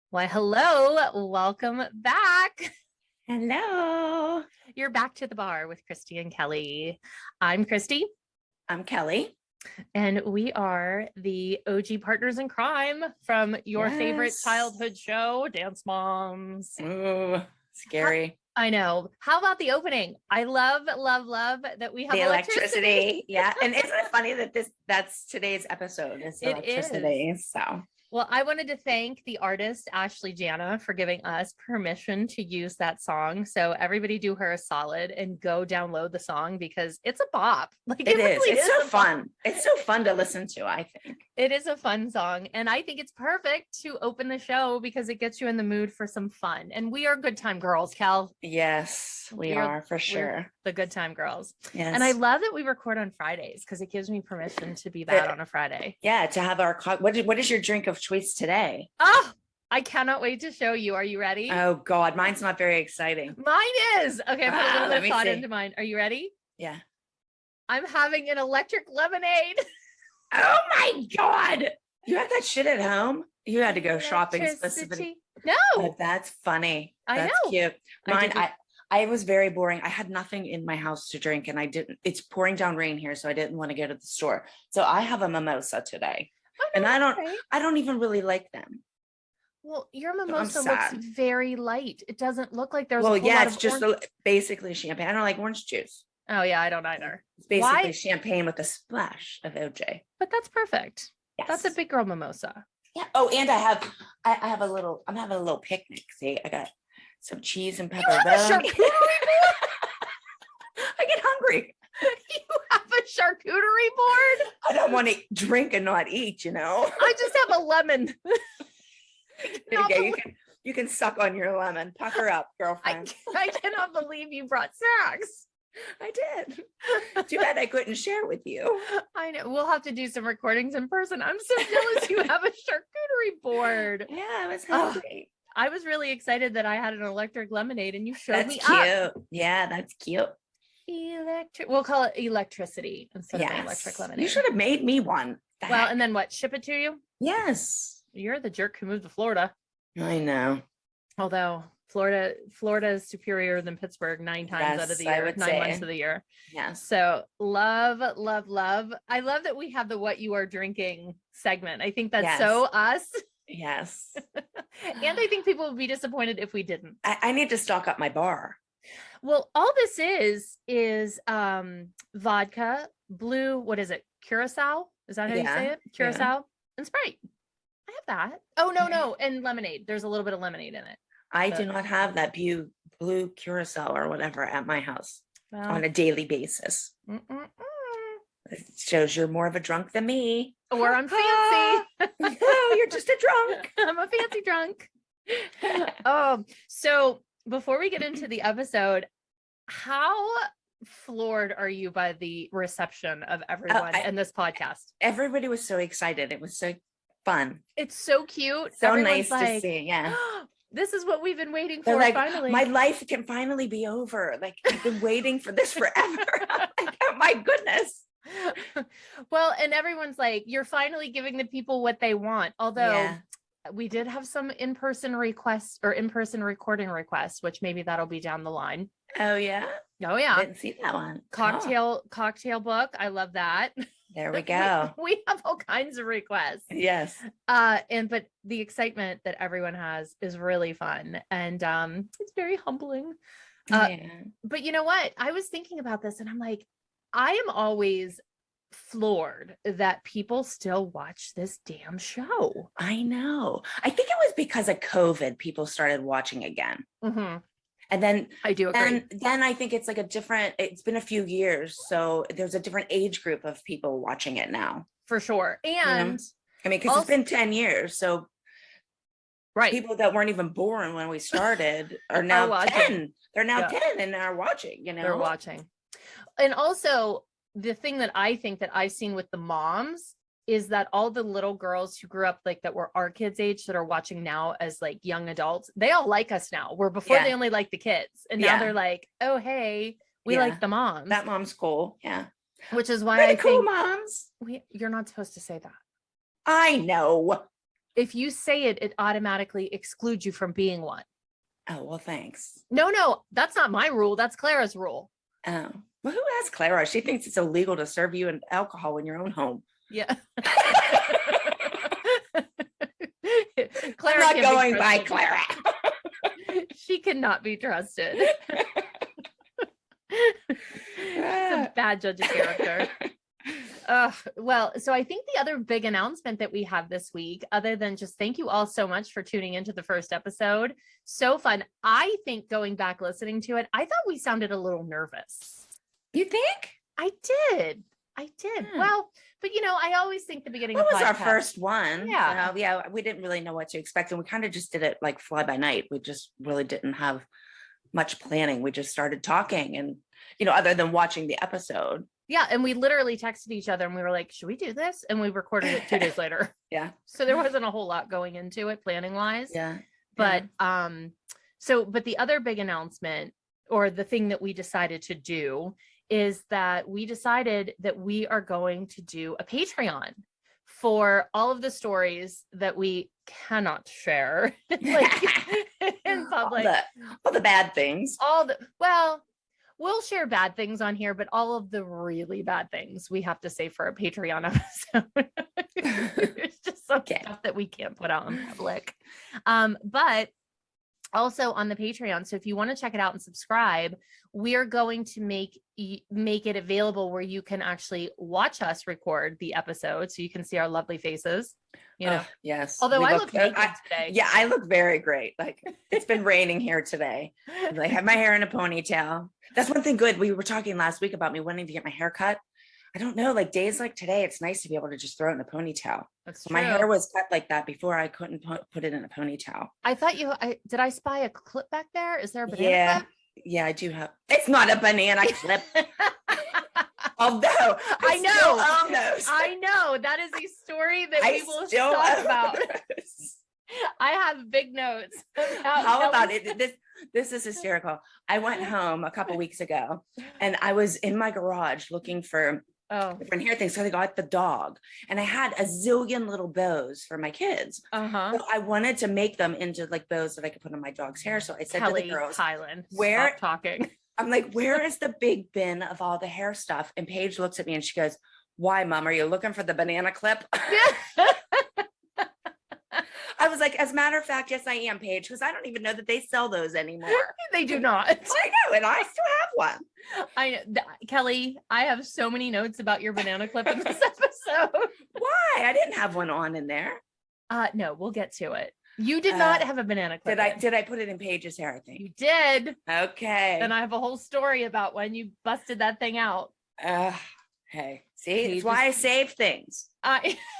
Why, hello. Welcome back. Hello. You're back to the bar with Christi and Kelly. I'm Christi. I'm Kelly. And we are the OG partners in crime from your favorite childhood show, Dance Moms. Ooh, scary. I know. How about the opening? I love that we have the electricity. Yeah. And isn't it funny that that's today's episode is electricity. So well, I wanted to thank the artist, Ashley Jana, for giving us permission to use that song. So everybody do her a solid and go download the song because it's a bop. Like it is. Really it's so fun. It's so fun to listen to, I think. It is a fun song. And I think it's perfect to open the show because it gets you in the mood for some fun. And we are good time girls, Kel. Yes, we are for sure. The good time girls. Yes. And I love that we record on Fridays because it gives me permission to be bad on a Friday. Yeah, to have our what is your drink of choice today? Oh, I cannot wait to show you. Are you ready? Oh God, mine's not very exciting. Mine is. Okay, I put a little bit of thought into mine. Are you ready? Yeah. I'm having an electric lemonade. Oh my God. You have that shit at home? You had to go shopping specifically. No. Oh, that's funny. That's cute. Mine, I was very boring. I had nothing in my house to drink and it's pouring down rain here. So I didn't want to go to the store. So I have a mimosa today. Oh, and I don't even really like them. Well, your mimosa looks very light. It doesn't look like there's it's just basically champagne. I don't like orange juice. Oh yeah, I don't either. It's basically champagne with a splash of OJ. But that's perfect. Yes. That's a big girl mimosa. Yeah. Oh, and I'm having a little picnic. See, I got some cheese and pepperoni. I get hungry. You have a charcuterie board? I don't want to drink and not eat, I just have a lemon. You can suck on your lemon. Pucker up, girlfriend. I cannot believe you brought snacks. I did. Too bad I couldn't share with you. I know. We'll have to do some recordings in person. I'm so jealous you have a charcuterie board. Yeah, I was hungry. I was really excited that I had an electric lemonade and you showed me up. That's cute. Yeah, that's cute. We'll call it electricity instead of electric lemonade. You should have made me one. Well, and then what? Ship it to you? Yes. You're the jerk who moved to Florida. I know. Although Florida is superior than Pittsburgh 9 times out of the year, 9 months of the year. Yes. So love. I love that we have the what you are drinking segment. I think that's so us. Yes. And I think people would be disappointed if we didn't. I need to stock up my bar. Well, all this is vodka, blue, what is it? Curacao? Is that how you say it? Curacao and Sprite. I have that. Oh, no. And lemonade. There's a little bit of lemonade in it. I do not have that blue curacao or whatever at my house on a daily basis. It shows you're more of a drunk than me. Or I'm fancy. No, you're just a drunk. I'm a fancy drunk. So before we get into the episode, how floored are you by the reception of everyone in this podcast? Everybody was so excited. It was so fun. It's so cute. So nice to see. Yeah. This is what we've been waiting for. Finally, my life can finally be over. Like I've been waiting for this forever. Like, oh my goodness. Well, and everyone's like, you're finally giving the people what they want. Although we did have some in-person requests or in-person recording requests, which maybe that'll be down the line. Oh yeah. I didn't see that one. Cocktail book. I love that. There we go. We have all kinds of requests. Yes. But the excitement that everyone has is really fun. And it's very humbling. But you know what? I was thinking about this and I'm like, I am always floored that people still watch this damn show. I know. I think it was because of COVID, people started watching again. Mm-hmm. And then I do agree. And then I think it's like it's been a few years. So there's a different age group of people watching it now. For sure. And I mean, because it's been 10 years. So people that weren't even born when we started are now 10. They're now 10 and are watching, They're watching. And also the thing that I think that I've seen with the moms is that all the little girls who grew up like that were our kids' age that are watching now as like young adults, they all like us now. Where before they only liked the kids. And now they're like, oh, hey, we like the moms. That mom's cool. Yeah. Which is why I think moms. You're not supposed to say that. I know. If you say it, it automatically excludes you from being one. Oh, well, thanks. No, that's not my rule. That's Clara's rule. Oh, well, who asked Clara? She thinks it's illegal to serve you an alcohol in your own home. Yeah. Clara, I'm not going by Clara. She cannot be trusted. It's a bad judge of character. Well, so I think the other big announcement that we have this week, other than just thank you all so much for tuning into the first episode. So fun. I think going back listening to it, I thought we sounded a little nervous. You think? I did. Well, but I always think the beginning of podcast was our first one. Yeah. So, yeah, we didn't really know what to expect. And we kind of just did it like fly by night. We just really didn't have much planning. We just started talking and, other than watching the episode. Yeah. And we literally texted each other and we were like, should we do this? And we recorded it 2 days later. Yeah. So there wasn't a whole lot going into it planning wise. Yeah. But, but the other big announcement, or the thing that we decided to do, is that we decided that we are going to do a Patreon for all of the stories that we cannot share in public. All the bad things. We'll share bad things on here, but all of the really bad things we have to say for a Patreon episode. It's just some stuff that we can't put out in public. But also on the Patreon. So if you want to check it out and subscribe, we are going to make it available where you can actually watch us record the episode. So you can see our lovely faces, Yes. Although I look naked today. Yeah, I look very great. Like it's been raining here today. I have my hair in a ponytail. That's one thing good. We were talking last week about me wanting to get my hair cut. I don't know, like days like today, it's nice to be able to just throw it in a ponytail. That's true. My hair was cut like that before. I couldn't put it in a ponytail. I thought did I spy a clip back there? Is there a banana clip? Yeah, I do have. It's not a banana clip. Although I know. still own those. I know. That is a story that we will talk about. I have big notes. How about it? This is hysterical. I went home a couple weeks ago and I was in my garage looking for different hair things. So I got the dog and I had a zillion little bows for my kids. So I wanted to make them into like bows that I could put on my dog's hair. So I said to the girls, Hyland, where stop talking. I'm like, where is the big bin of all the hair stuff? And Paige looks at me and she goes, why, Mom? Are you looking for the banana clip? I was like, as a matter of fact, yes, I am, Paige, because I don't even know that they sell those anymore. They do not. I know, and I still have one. Kelly, I have so many notes about your banana clip in this episode. Why? I didn't have one on in there. No, we'll get to it. You did not have a banana clip. Did I put it in Paige's hair, I think? You did. Okay. And I have a whole story about when you busted that thing out. Hey, see, that's why I save things.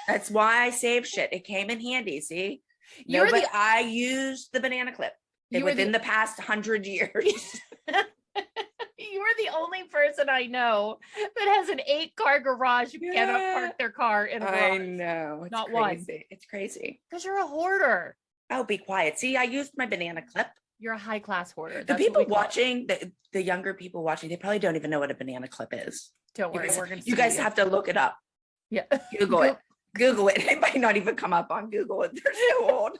That's why I save shit. It came in handy, see? I used the banana clip within the past 100 years. You are the only person I know that has an 8-car garage who cannot park their car in a garage. I know. It's not crazy. one. It's crazy. Because you're a hoarder. Oh, be quiet. See, I used my banana clip. You're a high-class hoarder. The people watching, the younger people watching, they probably don't even know what a banana clip is. Don't worry. You guys have to look it up. Yeah. Google it. Google it. It might not even come up on Google. They're so old.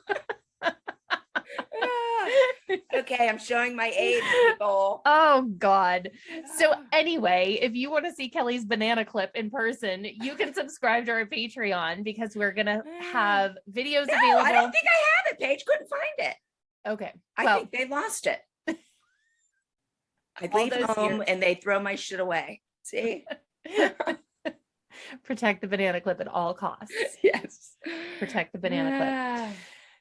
Okay, I'm showing my age, people. Oh God. So anyway, if you want to see Kelly's banana clip in person, you can subscribe to our Patreon because we're gonna have videos available. I don't think I have it. Paige couldn't find it. Okay. I think they lost it. I leave home and they throw my shit away. See? Protect the banana clip at all costs. Yes. Protect the banana clip.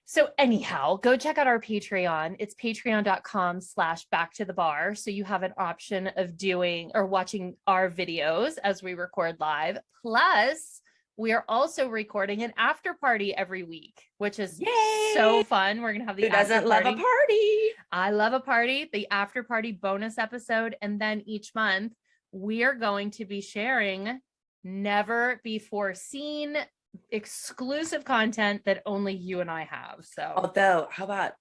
So anyhow, go check out our Patreon. It's patreon.com/back to the bar. So you have an option of doing or watching our videos as we record live. Plus, we are also recording an after party every week, which is so fun. We're going to have the Who doesn't love a party? I love a party, the after party bonus episode. And then each month we are going to be sharing never before seen exclusive content that only you and I have. So although how about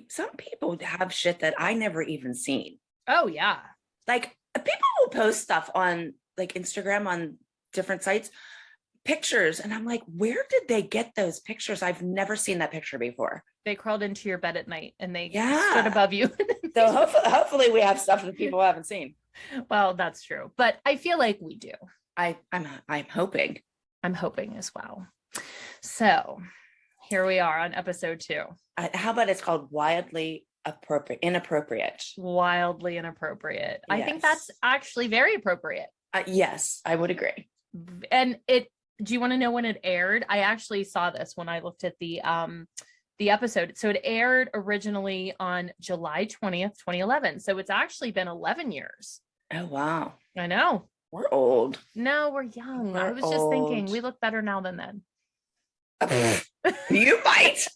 some people have shit that I never even seen. Oh yeah. Like people will post stuff on like Instagram on different sites, pictures. And I'm like, where did they get those pictures? I've never seen that picture before. They crawled into your bed at night and they Yeah. stood above you. So hopefully we have stuff that people haven't seen. Well, that's true. But I feel like we do. I'm hoping. I'm hoping as well. So here we are on episode 2. How about it's called inappropriate? Wildly inappropriate. Yes. I think that's actually very appropriate. Yes, I would agree. And do you want to know when it aired? I actually saw this when I looked at the episode. So it aired originally on July 20th, 2011. So it's actually been 11 years. Oh, wow. I know. We're old. No, we're young. I We're was just thinking we look better now than then. You might.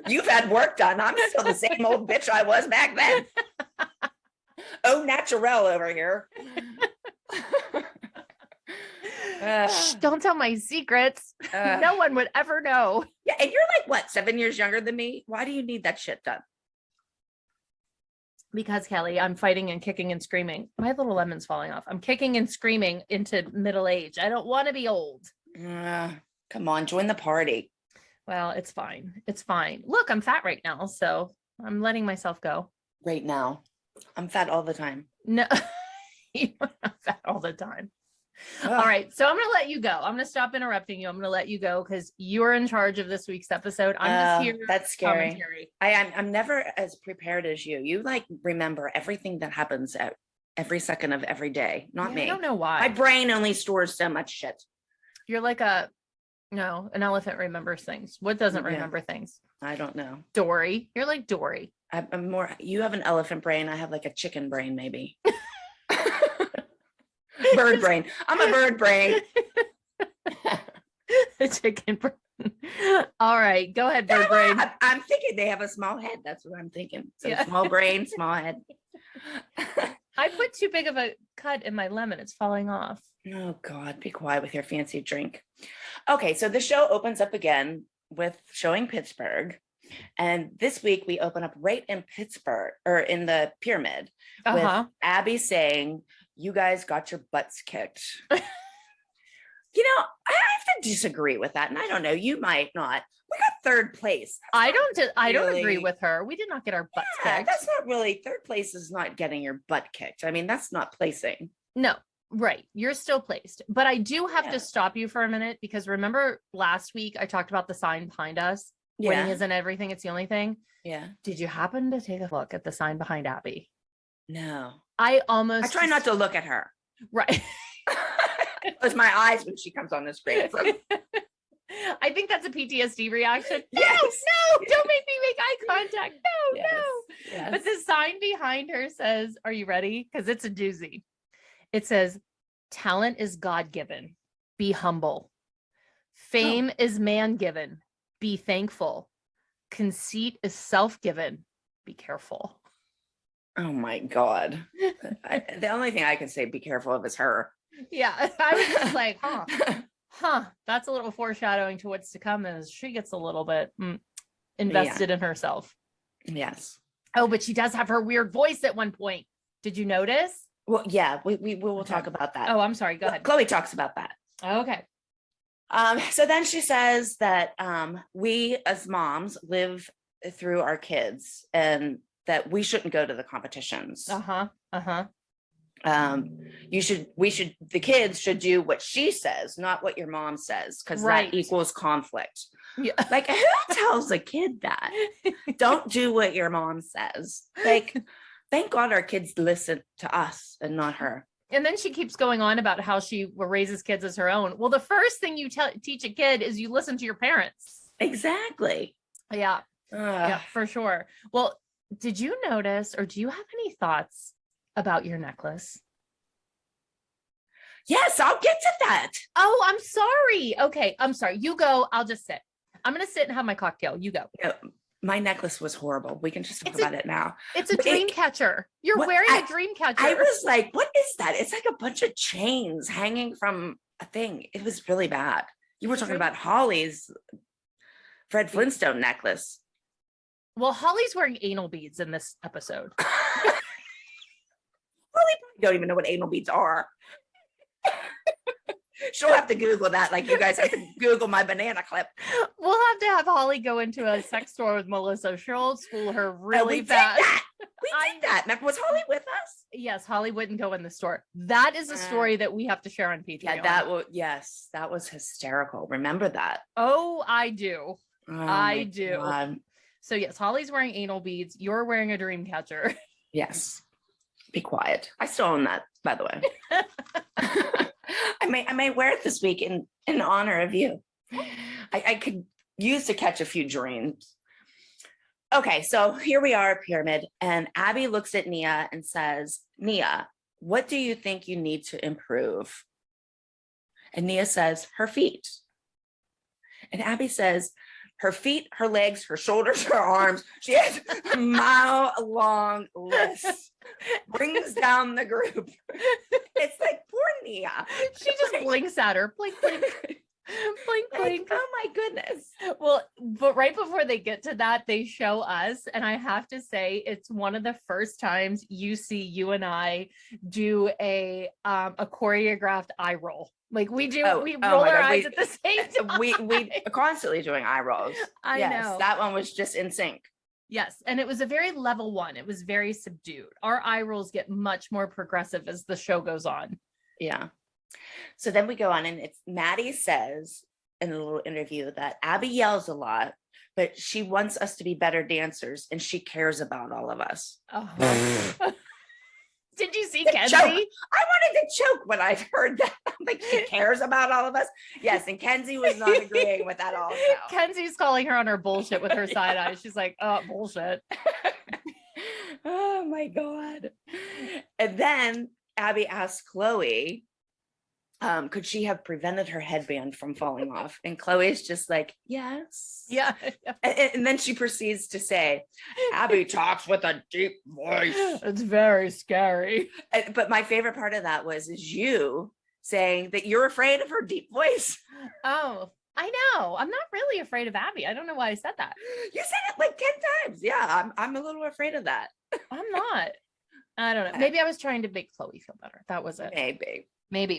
You've had work done. I'm still the same old bitch I was back then. Oh, naturel over here. Shh, don't tell my secrets. No one would ever know. Yeah, and you're like, what, 7 years younger than me? Why do you need that shit done? Because, Kelly, I'm fighting and kicking and screaming. My little lemon's falling off. I'm kicking and screaming into middle age. I don't want to be old. Come on, join the party. Well, it's fine. It's fine. Look, I'm fat right now, so I'm letting myself go. Right now. I'm fat all the time. No, you're not fat all the time. All right, so I'm going to let you go. I'm going to stop interrupting you. I'm going to let you go because you're in charge of this week's episode. I'm just here. That's scary. I'm never as prepared as you. You like remember everything that happens at every second of every day. Not me. I don't know why. My brain only stores so much shit. You're like an elephant remembers things. What doesn't remember things? I don't know. Dory. You're like Dory. I'm more, you have an elephant brain. I have like a chicken brain, maybe. Bird brain. I'm a bird brain. The chicken brain. All right, go ahead, bird brain. I'm thinking they have a small head. That's what I'm thinking. So small brain, small head. I put too big of a cut in my lemon. It's falling off. Oh God, be quiet with your fancy drink. Okay, so the show opens up again with showing Pittsburgh. And this week we open up right in Pittsburgh, or in the pyramid, with Abby saying, "You guys got your butts kicked." You know, I have to disagree with that. And I don't know, you might not. We got third place. I don't agree with her. We did not get our butts kicked. That's not really, third place is not getting your butt kicked. I mean, that's not placing. No, right. You're still placed. But I do have to stop you for a minute because remember last week I talked about the sign behind us? Winning isn't everything, it's the only thing. Yeah. Did you happen to take a look at the sign behind Abby? No. I try not to look at her. Right. Close my eyes when she comes on the screen. I think that's a PTSD reaction. Yes. No, don't make me make eye contact. No, Yes. no. Yes. But the sign behind her says, are you ready? Because it's a doozy. It says, talent is God-given. Be humble. Fame is man-given. Be thankful. Conceit is self-given. Be careful. Oh my God. The only thing I can say be careful of is her. Yeah. I was just like, that's a little foreshadowing to what's to come as she gets a little bit invested in herself. Yes. Oh, but she does have her weird voice at one point. Did you notice? Well, yeah, we will talk about that. Oh, I'm sorry. Go ahead. Chloe talks about that. Okay. So then she says that we as moms live through our kids and that we shouldn't go to the competitions. The kids should do what she says, not what your mom says, because that equals conflict. Yeah. Like, who tells a kid that? Don't do what your mom says. Like, thank God our kids listen to us and not her. And then she keeps going on about how she raises kids as her own. Well, the first thing you teach a kid is you listen to your parents. Exactly. Yeah. Yeah, for sure. Well, did you notice, or do you have any thoughts about your necklace? Yes, I'll get to that. Oh, I'm sorry. Okay, I'm sorry. You go. I'll just sit. I'm going to sit and have my cocktail. You go. My necklace was horrible. We can just talk about it now. It's a dream catcher. You're wearing a dream catcher. I was like, what is that? It's like a bunch of chains hanging from a thing. It was really bad. You were talking about Holly's Fred Flintstone necklace. Well, Holly's wearing anal beads in this episode. Holly don't even know what anal beads are. She'll have to Google that, like you guys have to Google my banana clip. We'll have to have Holly go into a sex store with Melissa. She'll school her really fast. We did that. Remember, was Holly with us? Yes, Holly wouldn't go in the store. That is a story that we have to share on Patreon. Yeah, that was hysterical. Remember that? Oh, I do. Oh, I do. God. So yes, Holly's wearing anal beads. You're wearing a dream catcher. Yes. Be quiet. I still own that, by the way. I may wear it this week in honor of you. I could use to catch a few dreams. Okay, so here we are at Pyramid, and Abby looks at Nia and says, Nia, what do you think you need to improve? And Nia says, her feet. And Abby says, her feet, her legs, her shoulders, her arms. She has a mile-long list. Brings down the group. It's like, poor Nia. She just blinks at her. Blink, blink. Blink, blink. Oh my goodness. Well, but right before they get to that, they show us, and I have to say, it's one of the first times you see you and I do a choreographed eye roll. Like we do, we roll our eyes at the same time. We are constantly doing eye rolls. I know. That one was just in sync. Yes, and it was a very level one. It was very subdued. Our eye rolls get much more progressive as the show goes on. Yeah. So then we go on, and it's Maddie says in a little interview that Abby yells a lot, but she wants us to be better dancers, and she cares about all of us. Oh. Did you see Kenzie? I wanted to choke when I heard that. I'm like, she cares about all of us. Yes, and Kenzie was not agreeing with that also. Kenzie's calling her on her bullshit with her side eye. She's like, oh, bullshit. Oh my God. And then Abby asked Chloe, could she have prevented her headband from falling off? And Chloe's just like, yes. Yeah. And then she proceeds to say, Abby talks with a deep voice. It's very scary. But my favorite part of that is you saying that you're afraid of her deep voice. Oh, I know. I'm not really afraid of Abby. I don't know why I said that. You said it like 10 times. Yeah, I'm a little afraid of that. I'm not. I don't know. Maybe I was trying to make Chloe feel better. That was it. Maybe.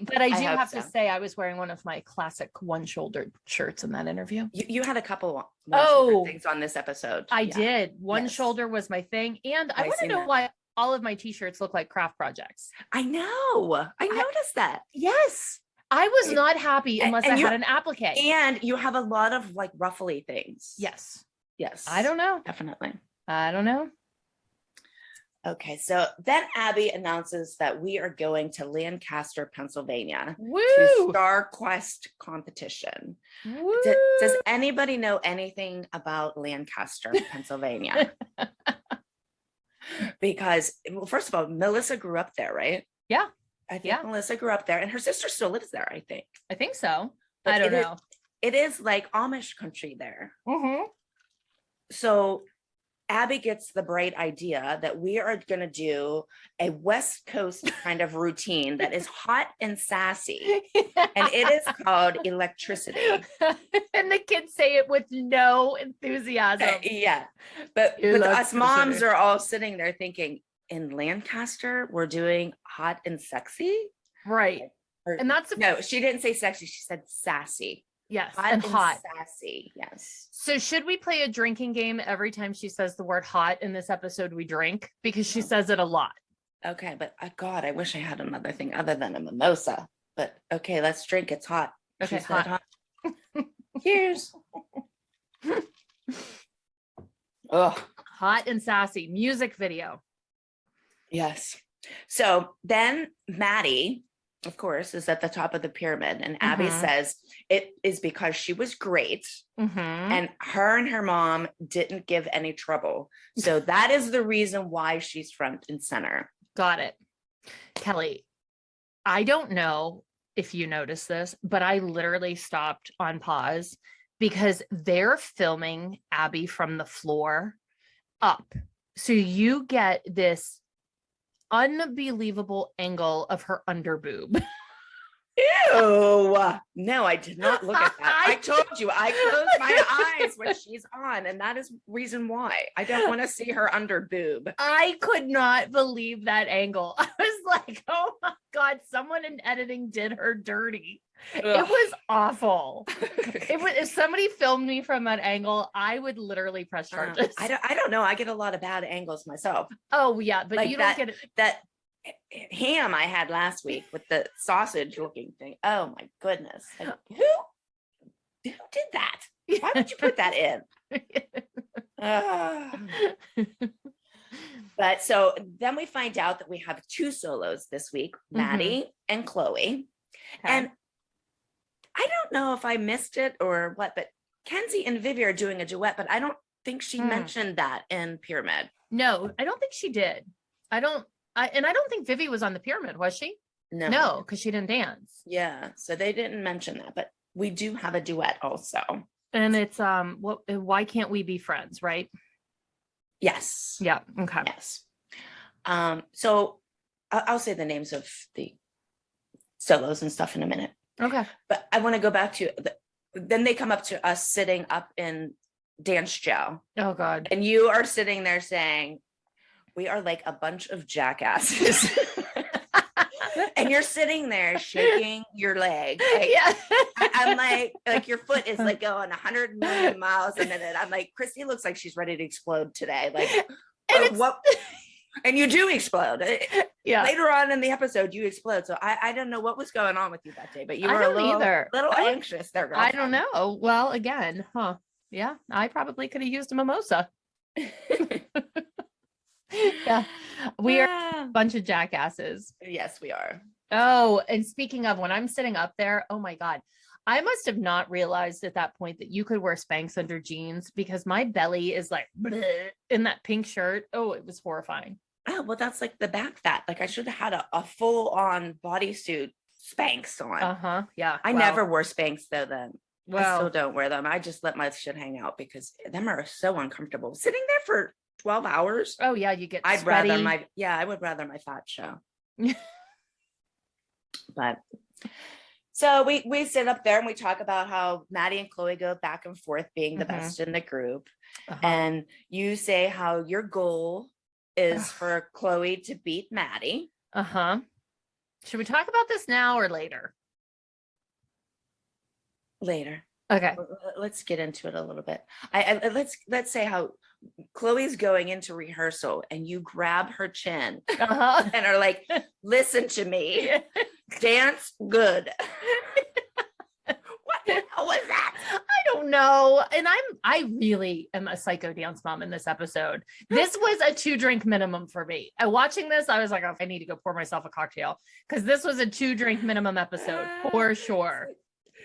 But I do have to say, I was wearing one of my classic one-shouldered shirts in that interview. You had a couple things on this episode. I did. One shoulder was my thing. And I want to know why all of my t-shirts look like craft projects. I know. I noticed that. Yes. I was not happy unless I had an applique. And you have a lot of like ruffly things. Yes. Yes. I don't know. Definitely. I don't know. Okay, so then Abby announces that we are going to Lancaster, Pennsylvania Woo! to Star Quest competition. Does anybody know anything about Lancaster, Pennsylvania? Because, well, first of all, Melissa grew up there, right? Yeah. I think Melissa grew up there, and her sister still lives there, I think. I think so. But I don't know. It is like Amish country there. Mm-hmm. So Abby gets the bright idea that we are going to do a West Coast kind of routine that is hot and sassy. And it is called electricity. And the kids say it with no enthusiasm. Yeah. But us moms are all sitting there thinking, in Lancaster, we're doing hot and sexy? Right. And that's no, she didn't say sexy. She said sassy. Yes. Hot and sassy. Yes. So should we play a drinking game every time she says the word hot in this episode we drink? Because she says it a lot. Okay. But God, I wish I had another thing other than a mimosa. But okay, let's drink. It's hot. Okay. Hot. Cheers. Oh, hot and sassy music video. Yes. So then Maddie, of course, is at the top of the pyramid. And Abby says it is because she was great. And her and her mom didn't give any trouble. So that is the reason why she's front and center. Got it. Kelly, I don't know if you noticed this, but I literally stopped on pause because they're filming Abby from the floor up. So you get this unbelievable angle of her under boob. Ew. No, I did not look at that. I told you I close my eyes when she's on, and that is reason why. I don't want to see her under boob. I could not believe that angle. I was like, oh my God, someone in editing did her dirty. Ugh. It was awful. If somebody filmed me from that angle, I would literally press charges. I don't know. I get a lot of bad angles myself. Oh yeah, but Like you don't get it. That ham I had last week with the sausage looking thing. Oh my goodness. Like, who did that? Why would you put that in? But so then we find out that we have 2 solos this week, Maddie and Chloe. Okay. And I don't know if I missed it or what, but Kenzie and Vivi are doing a duet, but I don't think she mentioned that in Pyramid. No, I don't think she did. I don't think Vivi was on the Pyramid, was she? No, because she didn't dance. Yeah, so they didn't mention that, but we do have a duet also. And it's why can't we be friends, right? Yes. Yeah. Okay. Yes. So I'll say the names of the solos and stuff in a minute. Okay. But I want to go back to then they come up to us sitting up in dance gel. Oh God. And you are sitting there saying, we are like a bunch of jackasses. And you're sitting there shaking your leg. Like, yeah. I'm like your foot is like going 100 million miles a minute. I'm like, Christi looks like she's ready to explode today. Like, what? And you do explode. Yeah. Later on in the episode, you explode. So I don't know what was going on with you that day, but you were a little anxious there, girl. I don't know. Well, again, yeah, I probably could have used a mimosa. Yeah, we are a bunch of jackasses. Yes, we are. Oh, and speaking of, when I'm sitting up there, oh my God, I must have not realized at that point that you could wear Spanx under jeans, because my belly is like in that pink shirt. Oh, it was horrifying. Oh, well, that's like the back fat. Like I should have had a full on bodysuit Spanx on. Yeah. I never wore Spanx though then. Well, I still don't wear them. I just let my shit hang out because them are so uncomfortable. Sitting there for 12 hours. Oh yeah, you get I would rather my fat show. But so we sit up there and we talk about how Maddie and Chloe go back and forth being the best in the group. And you say how your goal is for Chloe to beat Maddie. Should we talk about this now or later? Later. Okay. Let's get into it a little bit. Let's say how Chloe's going into rehearsal and you grab her chin and are like, listen to me, dance good. What the hell was that? I don't know. And I really am a psycho dance mom in this episode. This was a 2-drink minimum for me. Watching this, I was like, oh, I need to go pour myself a cocktail, because this was a 2-drink minimum episode for sure.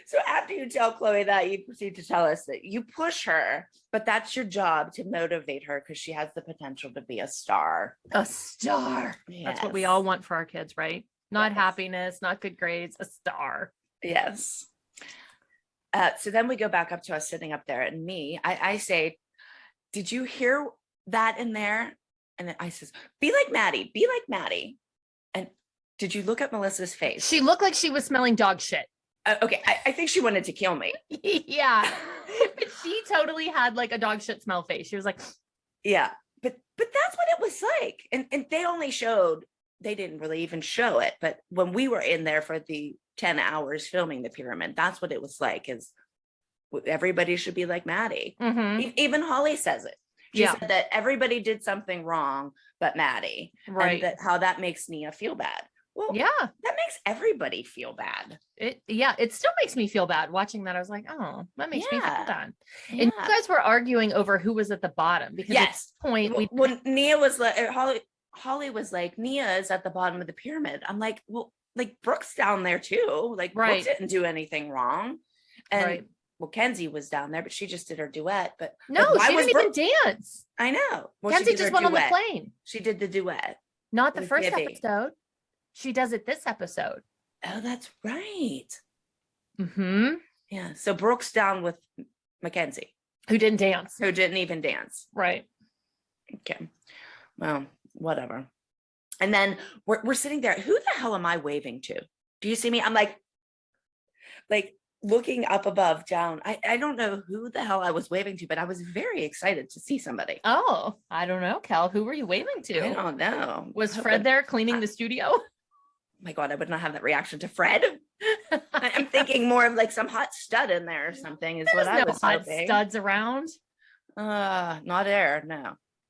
So after you tell Chloe that, you proceed to tell us that you push her, but that's your job to motivate her because she has the potential to be a star. A star. Yes. That's what we all want for our kids, right? Not happiness, not good grades, a star. Yes. So then we go back up to us sitting up there, and I say, did you hear that in there? And then I says, be like Maddie, be like Maddie. And did you look at Melissa's face? She looked like she was smelling dog shit. Okay, I think she wanted to kill me. Yeah. She totally had like a dog shit smell face. She was like, yeah, but that's what it was like. And they didn't really even show it. But when we were in there for the 10 hours filming the pyramid, that's what it was like, is everybody should be like Maddie. Even Holly says it. She said that everybody did something wrong but Maddie. Right. And how that makes Nia feel bad. Well, yeah, that makes everybody feel bad. It still makes me feel bad watching that. I was like, oh, that makes me feel bad. And you guys were arguing over who was at the bottom, because at this point, when Nia was like, Holly was like, Nia is at the bottom of the pyramid. I'm like, well, like Brooke's down there too. Like Brooke didn't do anything wrong. And well, Kenzie was down there, but she just did her duet. But no, she didn't even dance. I know. Well, Kenzie just went on the plane. She did the duet. Not the first episode. She does it this episode. Oh, that's right. Yeah. So Brooke's down with Mackenzie, who didn't dance. Who didn't even dance. Right. Okay. Well, whatever. And then we're sitting there. Who the hell am I waving to? Do you see me? I'm like looking up above, down. I don't know who the hell I was waving to, but I was very excited to see somebody. Oh, I don't know, Kel. Who were you waving to? I don't know. Was Fred there cleaning the studio? my God, I would not have that reaction to Fred. I'm thinking more of like some hot stud in there or something is There's what I was hot hoping. studs around. Not there.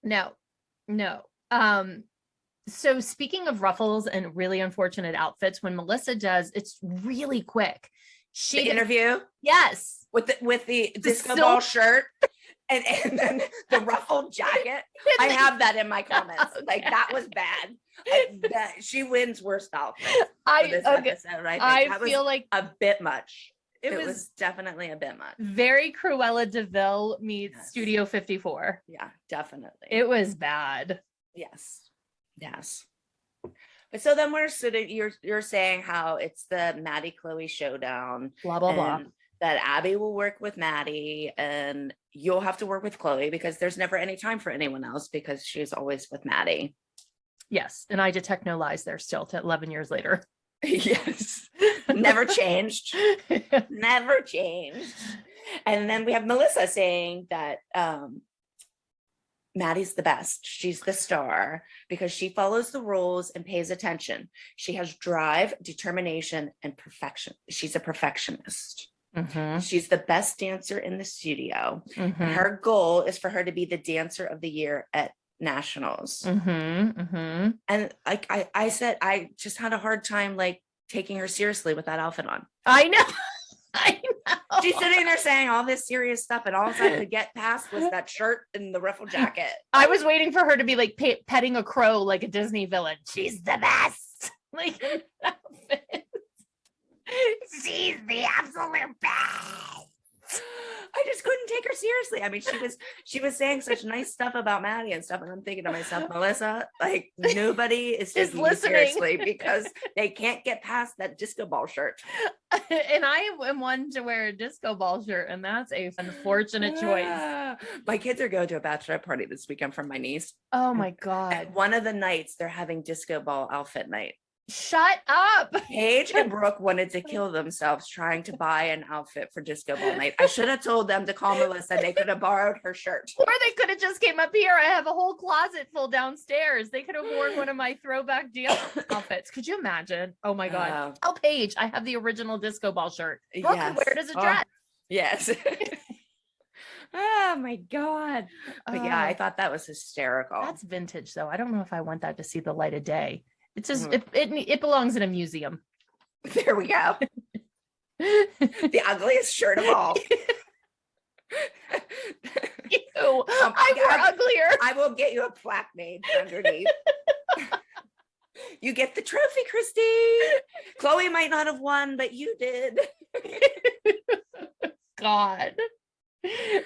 No. So speaking of ruffles and really unfortunate outfits, when Melissa does, it's really quick. The interview? Yes. With the disco ball shirt and then the ruffled jacket. I have that in my comments. Okay. Like that was bad. She wins worst outfit for this episode. I feel like a bit much. It was definitely a bit much. Very Cruella DeVille meets Studio 54. Yeah, definitely. It was bad. Yes. But so then we're sitting, you're saying how it's the Maddie Chloe showdown. Blah, blah, blah. That Abby will work with Maddie and you'll have to work with Chloe because there's never any time for anyone else because she's always with Maddie. Yes. And I detect no lies there still to 11 years later. Yes. Never changed. Never changed. And then we have Melissa saying that Maddie's the best. She's the star because she follows the rules and pays attention. She has drive, determination, and perfection. She's a perfectionist. Mm-hmm. She's the best dancer in the studio. Mm-hmm. Her goal is for her to be the dancer of the year at nationals. Mm-hmm. Mm-hmm. And like I said, I just had a hard time like taking her seriously with that outfit on. I know. She's sitting there saying all this serious stuff, and all I could get past was that shirt and the ruffled jacket. I was waiting for her to be like petting a crow like a Disney villain. She's the best. Like she's the absolute best. I just couldn't take her seriously. I mean, she was saying such nice stuff about Maddie and stuff, and I'm thinking to myself, Melissa, like nobody is taking you seriously because they can't get past that disco ball shirt. And I am one to wear a disco ball shirt, and that's a unfortunate choice. My kids are going to a bachelorette party this weekend from my niece. Oh my God! And one of the nights they're having disco ball outfit night. Shut up. Paige and Brooke wanted to kill themselves trying to buy an outfit for disco ball night. I should have told them to call Melissa. They could have borrowed her shirt. Or they could have just came up here. I have a whole closet full downstairs. They could have worn one of my throwback dance outfits. Could you imagine? Oh my God. Oh, Paige, I have the original disco ball shirt. Brooke can wear it as a dress. Yes. Oh my God. But yeah, I thought that was hysterical. That's vintage though. I don't know if I want that to see the light of day. It's just it belongs in a museum. There we go. The ugliest shirt of all. Ew, I wore uglier. I will get you a plaque made underneath. You get the trophy, Christi. Chloe might not have won, but you did. God.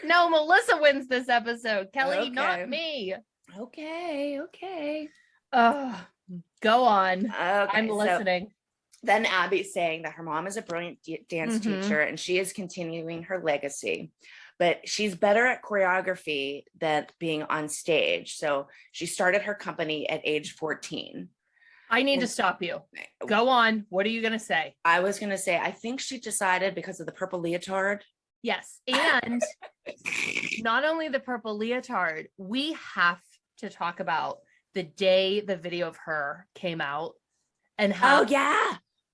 No, Melissa wins this episode. Kelly, not me. Okay. Go on. Okay, I'm listening. So then Abby's saying that her mom is a brilliant dance teacher and she is continuing her legacy, but she's better at choreography than being on stage. So she started her company at age 14. I need to stop you. Go on. What are you going to say? I was going to say, I think she decided because of the purple leotard. Yes. And not only the purple leotard, we have to talk about the day the video of her came out and how